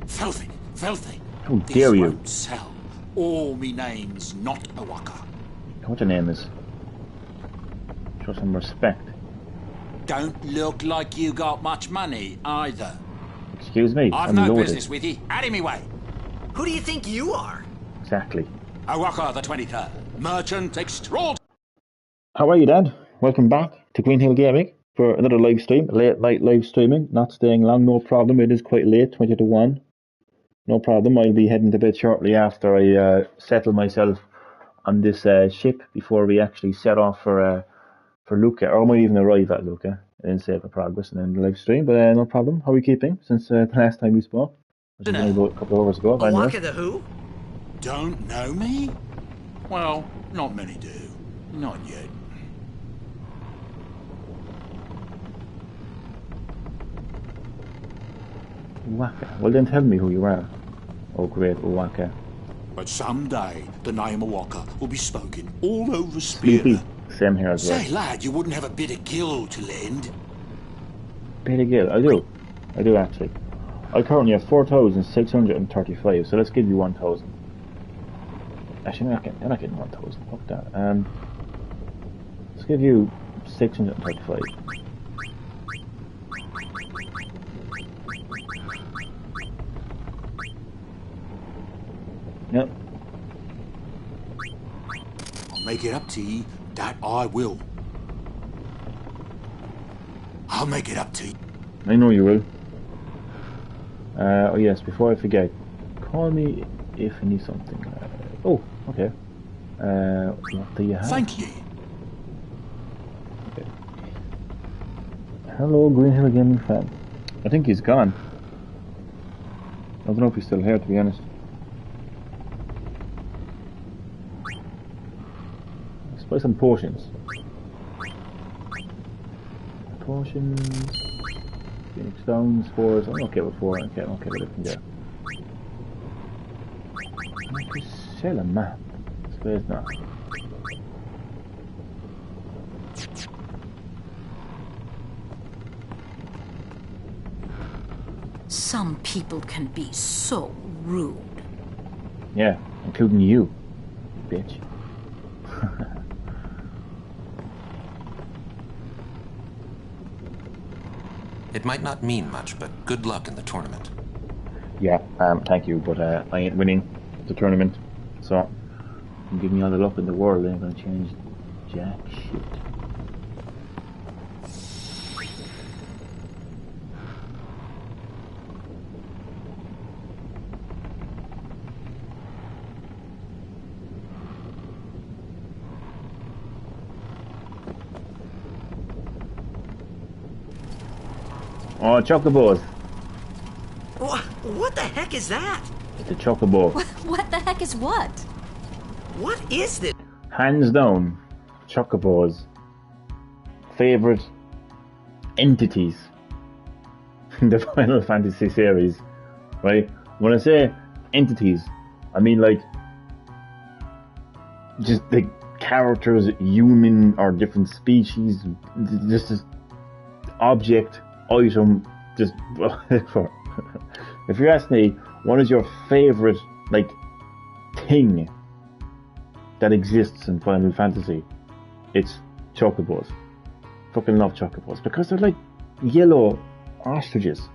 Filthy, filthy. How dare this you? Won't sell. Or me name's not Awaka. What your name is? Show some respect. Don't look like you got much money, either. Excuse me, I've I'm no loaded. business with you. Out of me way. Who do you think you are? Exactly. Awaka the 23rd. Merchant extraordinary. How are you, Dad? Welcome back to Green Hill Gaming for another live stream, late night live streaming. Not staying long, no problem. It is quite late, 20 to 1. No problem. I'll be heading to bed shortly after I settle myself on this ship before we actually set off for Luca, or I might even arrive at Luca and save the progress and then the live stream. But no problem. How are we keeping since the last time we spoke? Which was only about a couple of hours ago. Awaka the who? Don't know me? Well, not many do. Not yet. Uwaka. Well then tell me who you are. Oh great, Uwaka. But someday, the name Awaka will be spoken all over Sleepy. Spira. Same here as well. Say, lad, you wouldn't have a bit of gill to lend? Bit of gill. I do. I do actually. I currently have 4,635, so let's give you 1,000. Actually, they're not getting 1,000. Fuck that. Let's give you 635. Yep. I'll make it up to you, that I will. I'll make it up to you. I know you will. Oh yes, before I forget, call me if you need something. Oh, okay. What do you have? Thank you. Okay. Hello, Green Hill Gaming fan. I think he's gone. I don't know if he's still here, to be honest. Let's buy some potions. Potions. Phoenix Stones, 4s. I'm okay with 4. Okay, I'm okay with it. Yeah. I just sell a map. I suppose not. Some people can be so rude. Yeah, including you, bitch. It might not mean much, but good luck in the tournament. Yeah, thank you, but I ain't winning the tournament, so give me all the luck in the world. I ain't gonna change jack shit. Oh, chocobos. What the heck is that? The chocobo. What the heck is what? What is this? Hands down, chocobos. Favorite entities in the Final Fantasy series, right? When I say entities, I mean like just the characters, human or different species, just this object, item, just if you ask me, what is your favorite like thing that exists in Final Fantasy? It's chocobos. Fucking love chocobos because they're like yellow ostriches.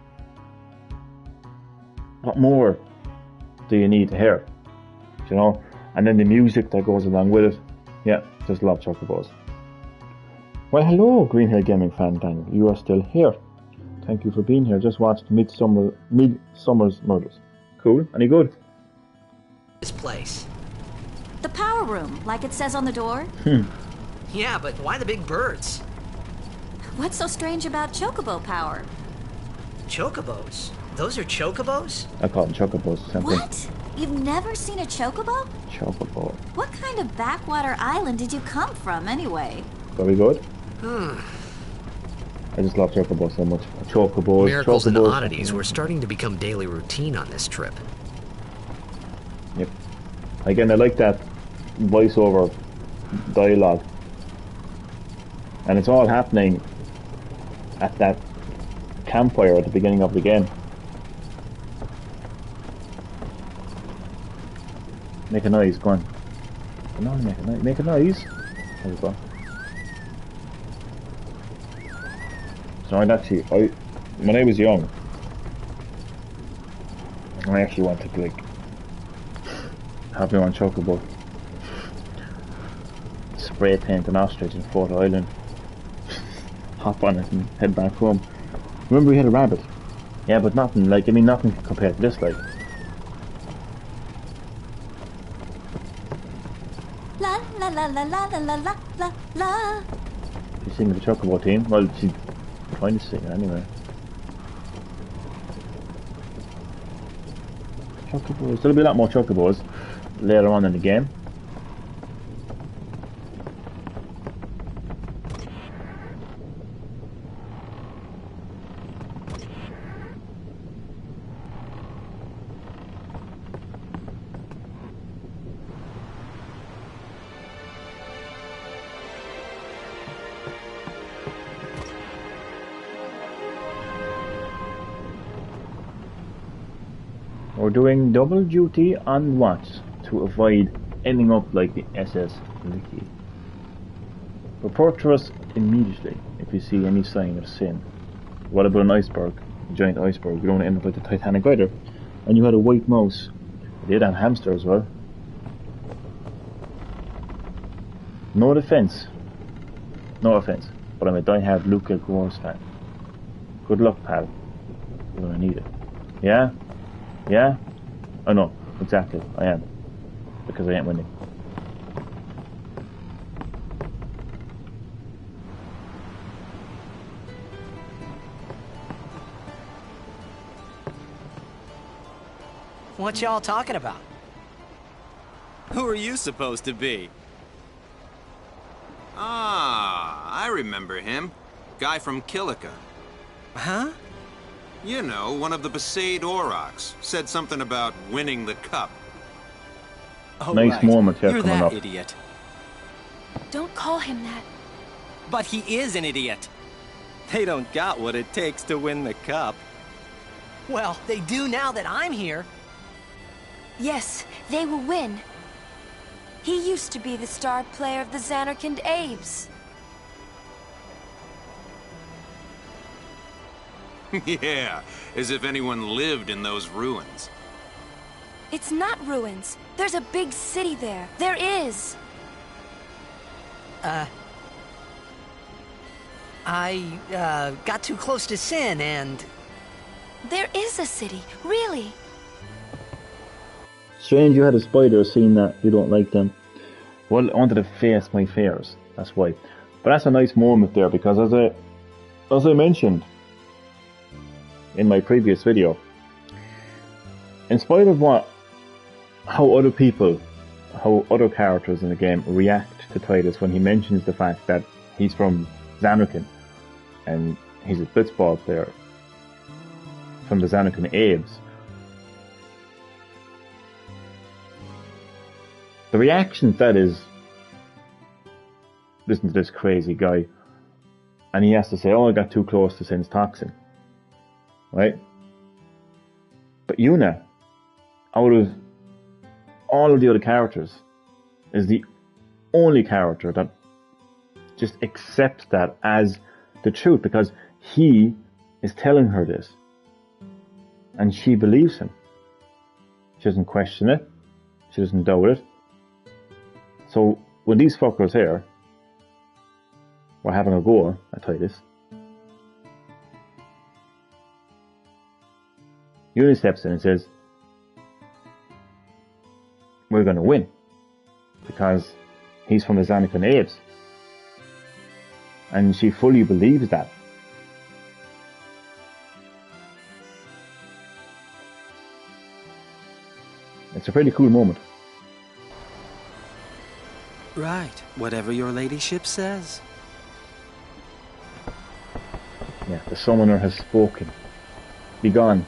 What more do you need to hear? You know? And then the music that goes along with it. Yeah, just love chocobos. Well, hello, Green Hill Gaming fan gang. You are still here. Thank you for being here. Just watched Midsummer's Murders. Cool. Any good? This place. The power room, like it says on the door. Yeah, but why the big birds? What's so strange about chocobo power? Chocobos? Those are chocobos? I call them chocobos. Simply. What? You've never seen a chocobo? Chocobo. What kind of backwater island did you come from, anyway? Very good. I just love chocobos so much. Chocobos. Miracles and chocobos. oddities were starting to become daily routine on this trip. Yep. Again, I like that voiceover dialogue. And it's all happening at that campfire at the beginning of the game. Make a noise, go on. No, make a noise. Make a noise. There we go. So when I was young, I actually wanted to have my own chocobo. Spray paint an ostrich in Fort Island. Hop on it and head back home. Remember we had a rabbit? Yeah, but nothing nothing compared to this, like. La la la la la la la la la la. She's singing the chocobo team. Well, she's trying to sing it anyway. Chocobos. There'll be a lot more chocobos later on in the game. We're doing double duty on watch to avoid ending up like the SS Licky. Report to us immediately if you see any sign of sin. What about an iceberg? A giant iceberg. You don't want to end up like the Titanic either. And you had a white mouse. They did have hamster as well. No offense. No offense. But I'm a die-hard Luca Gores fan. Good luck, pal. You're gonna need it. Yeah? Yeah? I know, exactly, I am. Because I ain't winning. What y'all talking about? Who are you supposed to be? Ah, I remember him. Guy from Kilika. Huh? You know, one of the Besaid Aurochs. Said something about winning the cup. Oh, Nice right. moment here You're coming that up. idiot. Don't call him that. But he is an idiot. They don't got what it takes to win the cup. Well, they do now that I'm here. Yes, they will win. He used to be the star player of the Zanarkand Abes. Yeah, as if anyone lived in those ruins. It's not ruins. There's a big city there. There is. I got too close to Sin and... There is a city, really. Strange you had a spider saying that you don't like them. Well, I wanted to face my fears, that's why. But that's a nice moment there, because as I mentioned in my previous video, in spite of how other characters in the game react to Tidus when he mentions the fact that he's from Zanarkand and he's a blitzball player from the Zanarkand Abes, the reaction to that is, listen to this crazy guy, and he has to say, oh, I got too close to Sin's toxin. Right? But Yuna, out of all of the other characters, is the only character that just accepts that as the truth, because he is telling her this. And she believes him. She doesn't question it. She doesn't doubt it. So when these fuckers here were having a go at Tidus, Yuna steps in and says, we're going to win. because he's from the Zanarkand apes. And she fully believes that. It's a pretty cool moment. Right, whatever your ladyship says. Yeah, the summoner has spoken. Begone,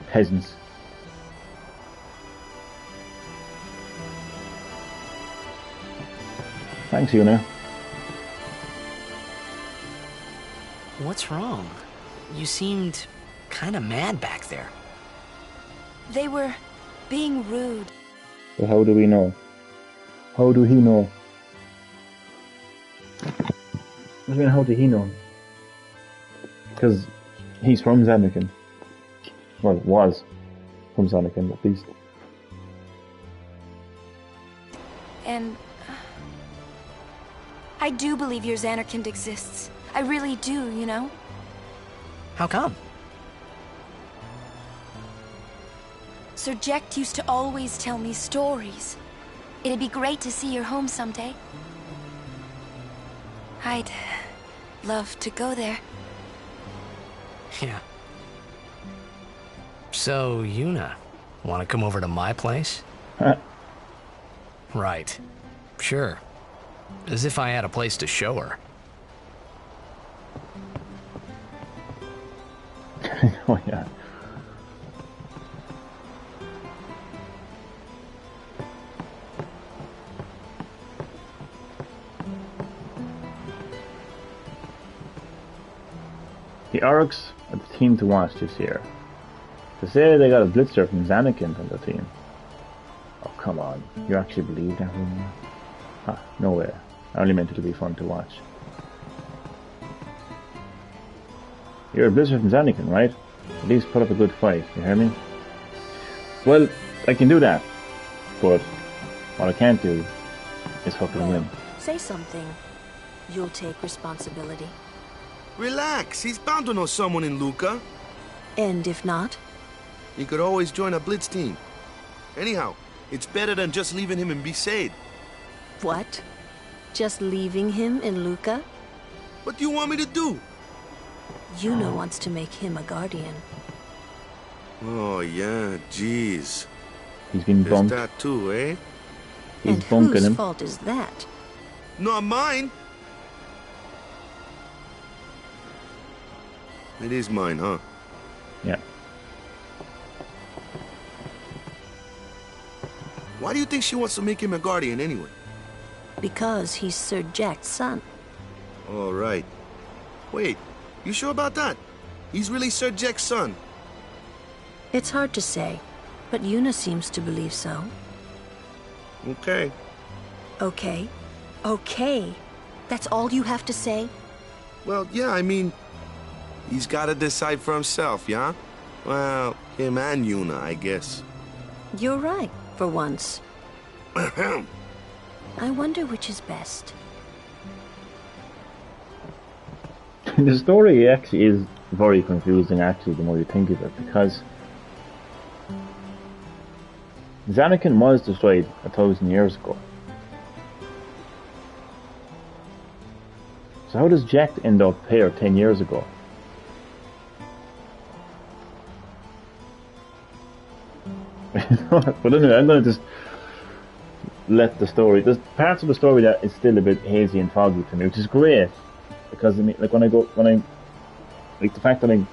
peasants. Thanks, Yuna. What's wrong? You seemed kind of mad back there. They were being rude. But how do we know? How do he know? I mean, how did he know? Because he's from Zanarkand. Well, was from Zanarkand, at least. And I do believe your Zanarkand exists. I really do, you know? How come? Sir Jecht used to always tell me stories. It'd be great to see your home someday. I'd love to go there. Yeah. So, Yuna, want to come over to my place? Right. Sure. As if I had a place to show her. Oh, yeah. The Orcs are the team to watch this year. To say they got a blitzer from Zanarkand on the team. Oh, come on. You actually believe that rumor? Ah, no way. I only meant it to be fun to watch. You're a blitzer from Zanarkand, right? At least put up a good fight, you hear me? Well, I can do that. But what I can't do is fucking win. Say something. You'll take responsibility. Relax, he's bound to know someone in Luca. And if not? He could always join a blitz team. Anyhow, it's better than just leaving him in Besaid. What? Just leaving him in Luca? What do you want me to do? Yuna wants to make him a guardian. Oh, yeah, jeez. He's been There's bumped. that too, eh? He's And bunking whose him. fault is that? Not mine. It is mine, huh? Yeah. Why do you think she wants to make him a guardian anyway? Because he's Sir Jecht's son. All right. Wait, you sure about that? He's really Sir Jecht's son. It's hard to say, but Yuna seems to believe so. Okay. Okay. Okay. That's all you have to say? Well, yeah, I mean, he's got to decide for himself, yeah? Well, him and Yuna, I guess. You're right, for once. I wonder which is best. The story actually is very confusing, actually, the more you think of it, because Zanarkand was destroyed 1,000 years ago. So how does Jecht end up here 10 years ago? But anyway, I'm going to just let the story. There's parts of the story that is still a bit hazy and foggy to me, which is great, because I mean, like like the fact that I'm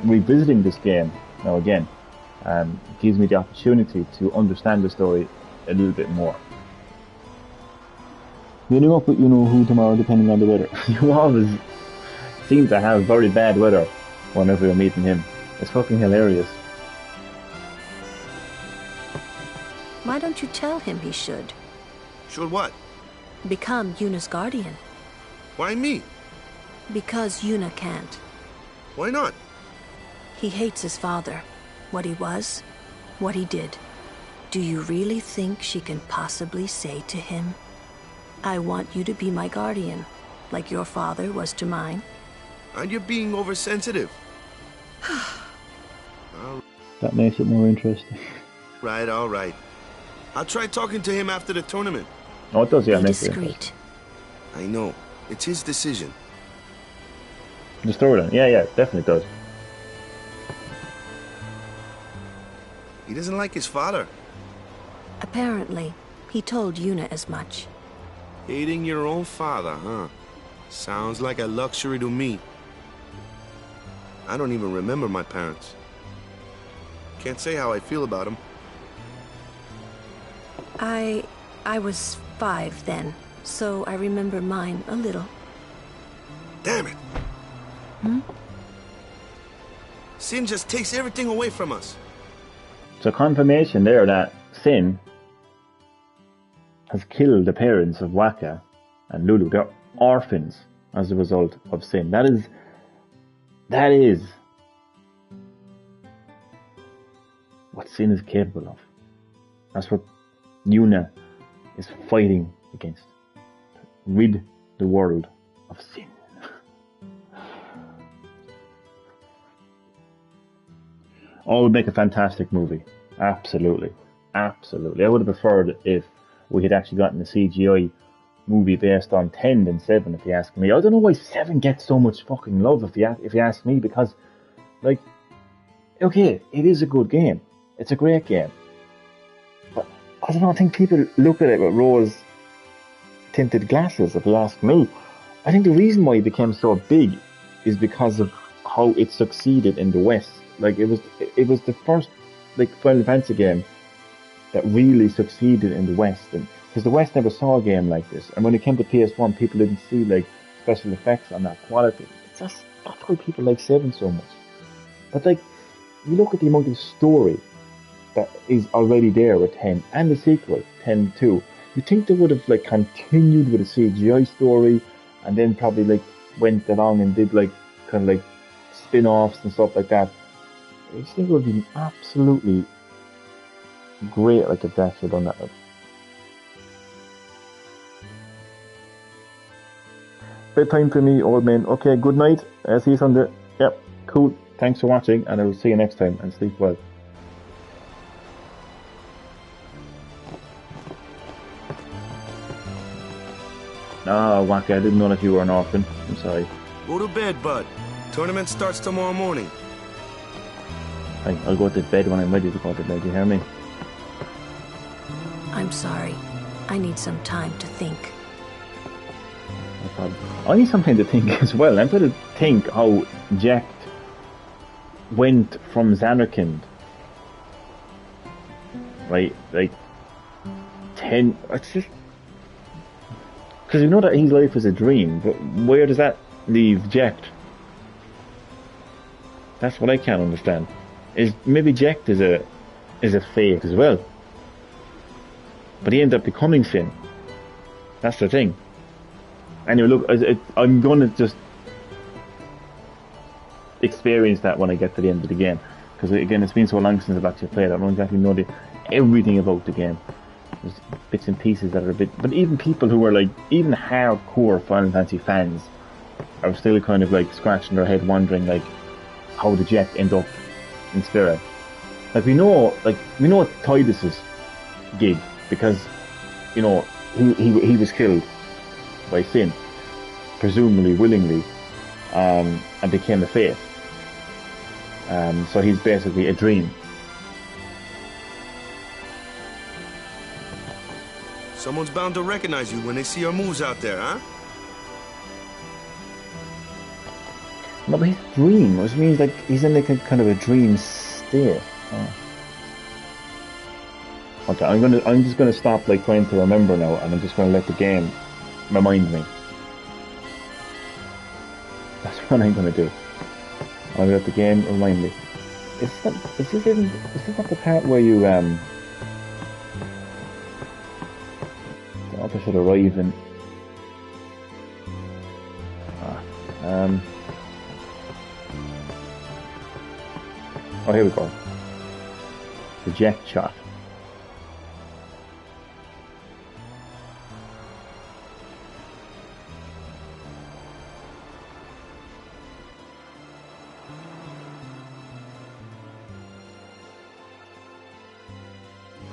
revisiting this game now again, gives me the opportunity to understand the story a little bit more. Meeting up with you know who tomorrow, depending on the weather. You always seem to have very bad weather whenever you're meeting him. It's fucking hilarious. Why don't you tell him he should? Should what? Become Yuna's guardian. Why me? Because Yuna can't. Why not? He hates his father. What he was, what he did. Do you really think she can possibly say to him, I want you to be my guardian, like your father was to mine? And you're being oversensitive. That makes it more interesting. Right, all right. I'll try talking to him after the tournament. Oh, it does, yeah. Be Makes it discreet. I know. It's his decision. Just throw it in. Yeah, yeah, definitely does. He doesn't like his father. Apparently, he told Yuna as much. Hating your own father, huh? Sounds like a luxury to me. I don't even remember my parents. Can't say how I feel about them. I was 5 then, so I remember mine a little. Damn it! Hmm? Sin just takes everything away from us. So confirmation there that Sin has killed the parents of Waka and Lulu. They're orphans as a result of Sin. That is what Sin is capable of. That's what Yuna is fighting against. Rid the world of Sin. Oh, it would make a fantastic movie. Absolutely. Absolutely. I would have preferred if we had actually gotten a CGI movie based on 10 than 7, if you ask me. I don't know why 7 gets so much fucking love, if you ask me, because, like, okay, it is a good game. It's a great game. But I don't know, I think people look at it with rose-tinted glasses, if you ask me. I think the reason why it became so big is because of how it succeeded in the West. Like, it was the first, like, Final Fantasy game that really succeeded in the West, and because the West never saw a game like this, and when it came to PS1, people didn't see like special effects on that quality. That's why people like 7 so much. But like, you look at the amount of story that is already there with 10 and the sequel 10 2. You think they would have like continued with a CGI story, and then probably like went along and did like kind of like spin-offs and stuff like that. I just think it would be absolutely great, like, if they actually done that. Bedtime for me, old man. Okay, good night. See you Sunday. Yep, cool. Thanks for watching, and I will see you next time, and sleep well. Ah, Waka, I didn't know that you were an orphan. I'm sorry. Go to bed, bud. Tournament starts tomorrow morning. I'll go to bed when I'm ready to go to bed, you hear me? I'm sorry. I need some time to think. No problem. I need something to think as well. I'm trying to think how Jecht went from Zanarkand, right? Like 10. It's just because you know that his life is a dream, but where does that leave Jecht? That's what I can't understand. Is maybe Jecht is a fake as well, but he ended up becoming Sin. That's the thing. Anyway, look, I'm gonna just experience that when I get to the end of the game, because again, it's been so long since I've actually played. I don't exactly know everything about the game. There's bits and pieces that are a bit, but even people who are like, even hardcore Final Fantasy fans are still kind of like scratching their head, wondering like, how did Jecht end up in Spira? Like we know Tidus's gig, because you know he was killed by Sin, presumably willingly, and became a Faith. So he's basically a dream. Someone's bound to recognize you when they see our moves out there, huh? No, but his dream, which means like he's in like a kind of a dream state. Oh. Okay, I'm just gonna stop like trying to remember now, and I'm just gonna let the game remind me. That's what I'm gonna do. I'm gonna let the game remind me. Is this not the part where you the author should arrive in oh, here we go. The Jecht shot.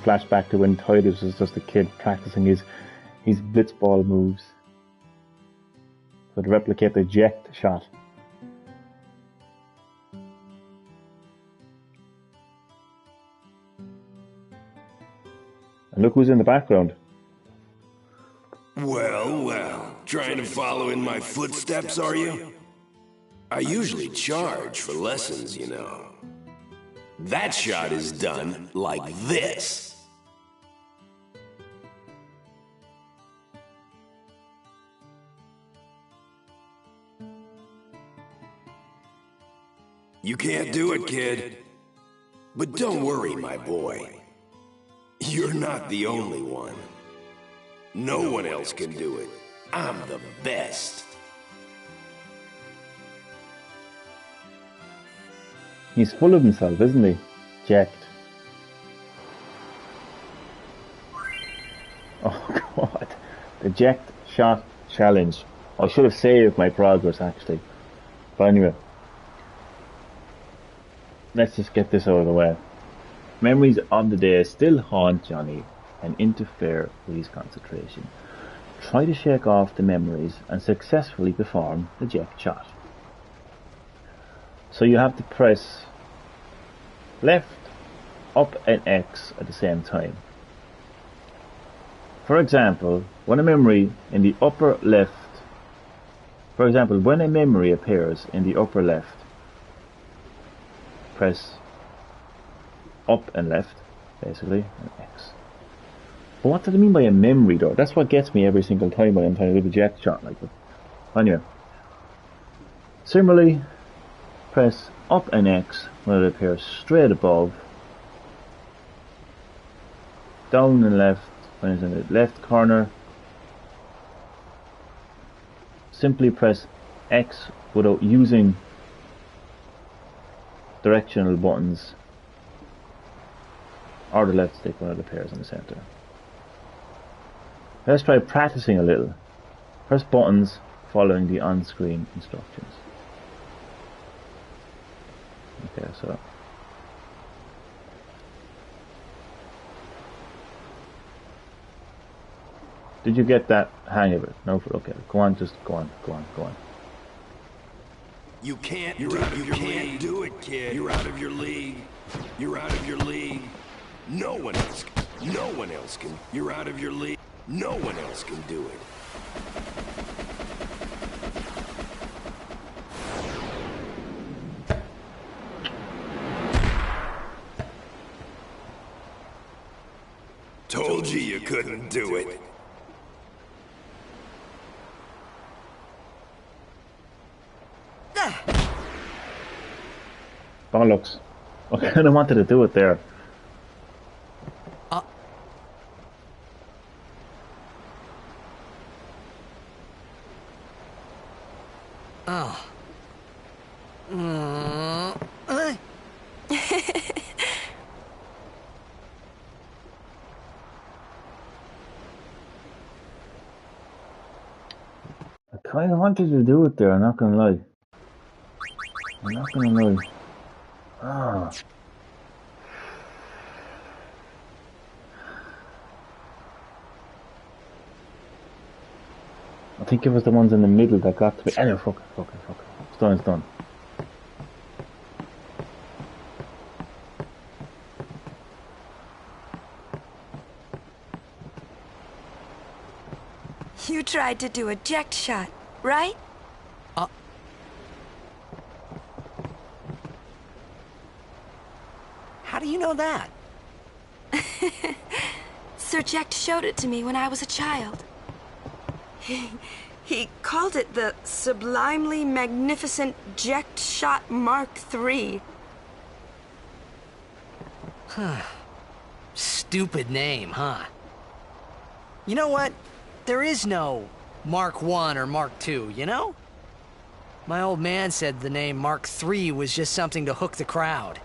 flashback to when Tidus was just a kid practicing his blitzball moves. So to replicate the eject shot. And look who's in the background. Well, well, trying to follow in my footsteps, are you? I usually charge for lessons, you know. That shot is done like this. You can't do it, kid. But don't worry, my boy. You're not the only one. No one else can do it. I'm the best. He's full of himself, isn't he? Jacked. Oh god. The jacked shot challenge. I should have saved my progress actually. But anyway. Let's just get this out of the way. Memories of the day still haunt Johnny and interfere with his concentration. Try to shake off the memories and successfully perform the jack shot. So you have to press left, up and X at the same time. For example, when a memory in the upper left, when a memory appears in the upper left, press up and left, basically, and X. But what does it mean by a memory though? That's what gets me every single time when I'm trying to do the jet shot like that. Anyway. Similarly, press up and X when it appears straight above, down and left when it's in the left corner. Simply press X without using directional buttons, or the left stick when it appears in the center. Let's try practicing a little. Press buttons following the on-screen instructions. Okay, so did you get that hang of it? No, okay, go on, just go on. You can't do it, kid. You're out of your league. You're out of your league. No one else can. You're out of your league. No one else can do it. Told you couldn't do it. Bollocks. I kind of wanted to do it there. Oh. I kind of wanted to do it there, I'm not gonna lie. Ah. I think it was the ones in the middle that got to be. Anyway, fuck it. It's done. You tried to do a eject shot, right? How do you know that? Sir Jecht showed it to me when I was a child. He called it the Sublimely Magnificent Jecht Shot Mark III. Huh. Stupid name, huh? You know what? There is no Mark I or Mark II, you know? My old man said the name Mark III was just something to hook the crowd.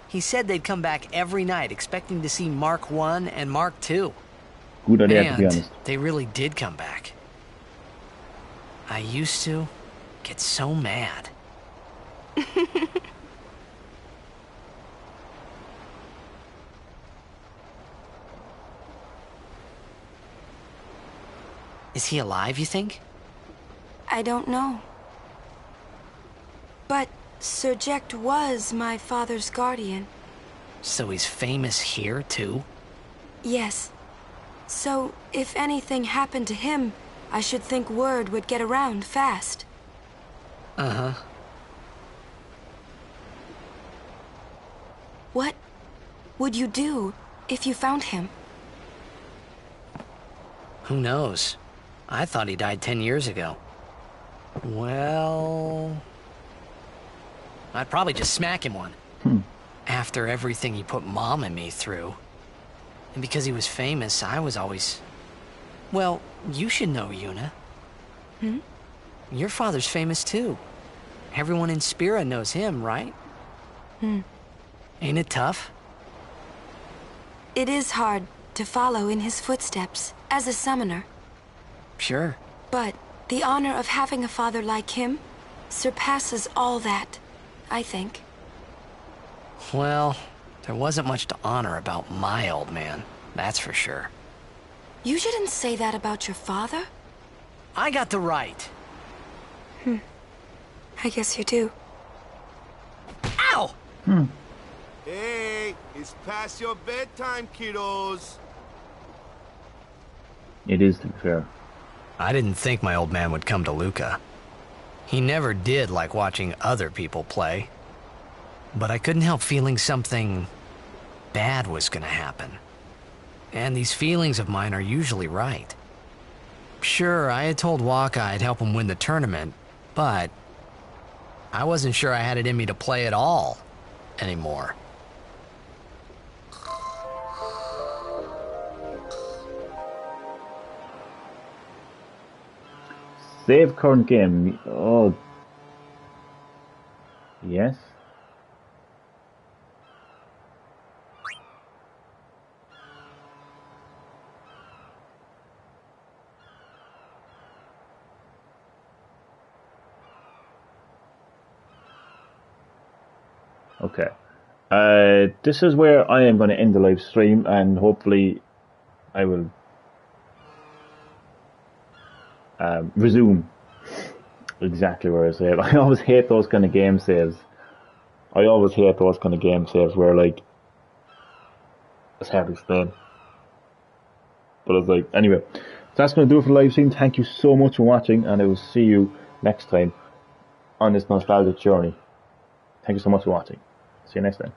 He said they'd come back every night expecting to see Mark I and Mark II. Good idea, to be honest. They really did come back. I used to get so mad. Is he alive, you think? I don't know. But Serject was my father's guardian. So he's famous here, too? Yes. So, if anything happened to him, I should think word would get around fast. Uh-huh. What would you do if you found him? Who knows? I thought he died 10 years ago. Well... I'd probably just smack him one. After everything he put Mom and me through. And because he was famous, I was always... Well, you should know, Yuna. Your father's famous too. Everyone in Spira knows him, right? Ain't it tough? It is hard to follow in his footsteps as a summoner. Sure. But the honor of having a father like him surpasses all that, I think. Well, there wasn't much to honor about my old man, that's for sure. You shouldn't say that about your father. I got the right. I guess you do. Ow! Hey, it's past your bedtime, kiddos. It is, to be fair. I didn't think my old man would come to Luca. He never did like watching other people play. But I couldn't help feeling something bad was gonna happen. And these feelings of mine are usually right. Sure, I had told Waka I'd help him win the tournament, but I wasn't sure I had it in me to play at all anymore. Save current game. Oh. Yes. Okay. This is where I am going to end the live stream, and hopefully I will resume exactly where I saved. I always hate those kind of game saves. I always hate those kind of game saves where, like, it's hard to explain. But it's like, anyway, so that's going to do it for the live stream. Thank you so much for watching, and I will see you next time on this nostalgic journey. Thank you so much for watching. See you next time.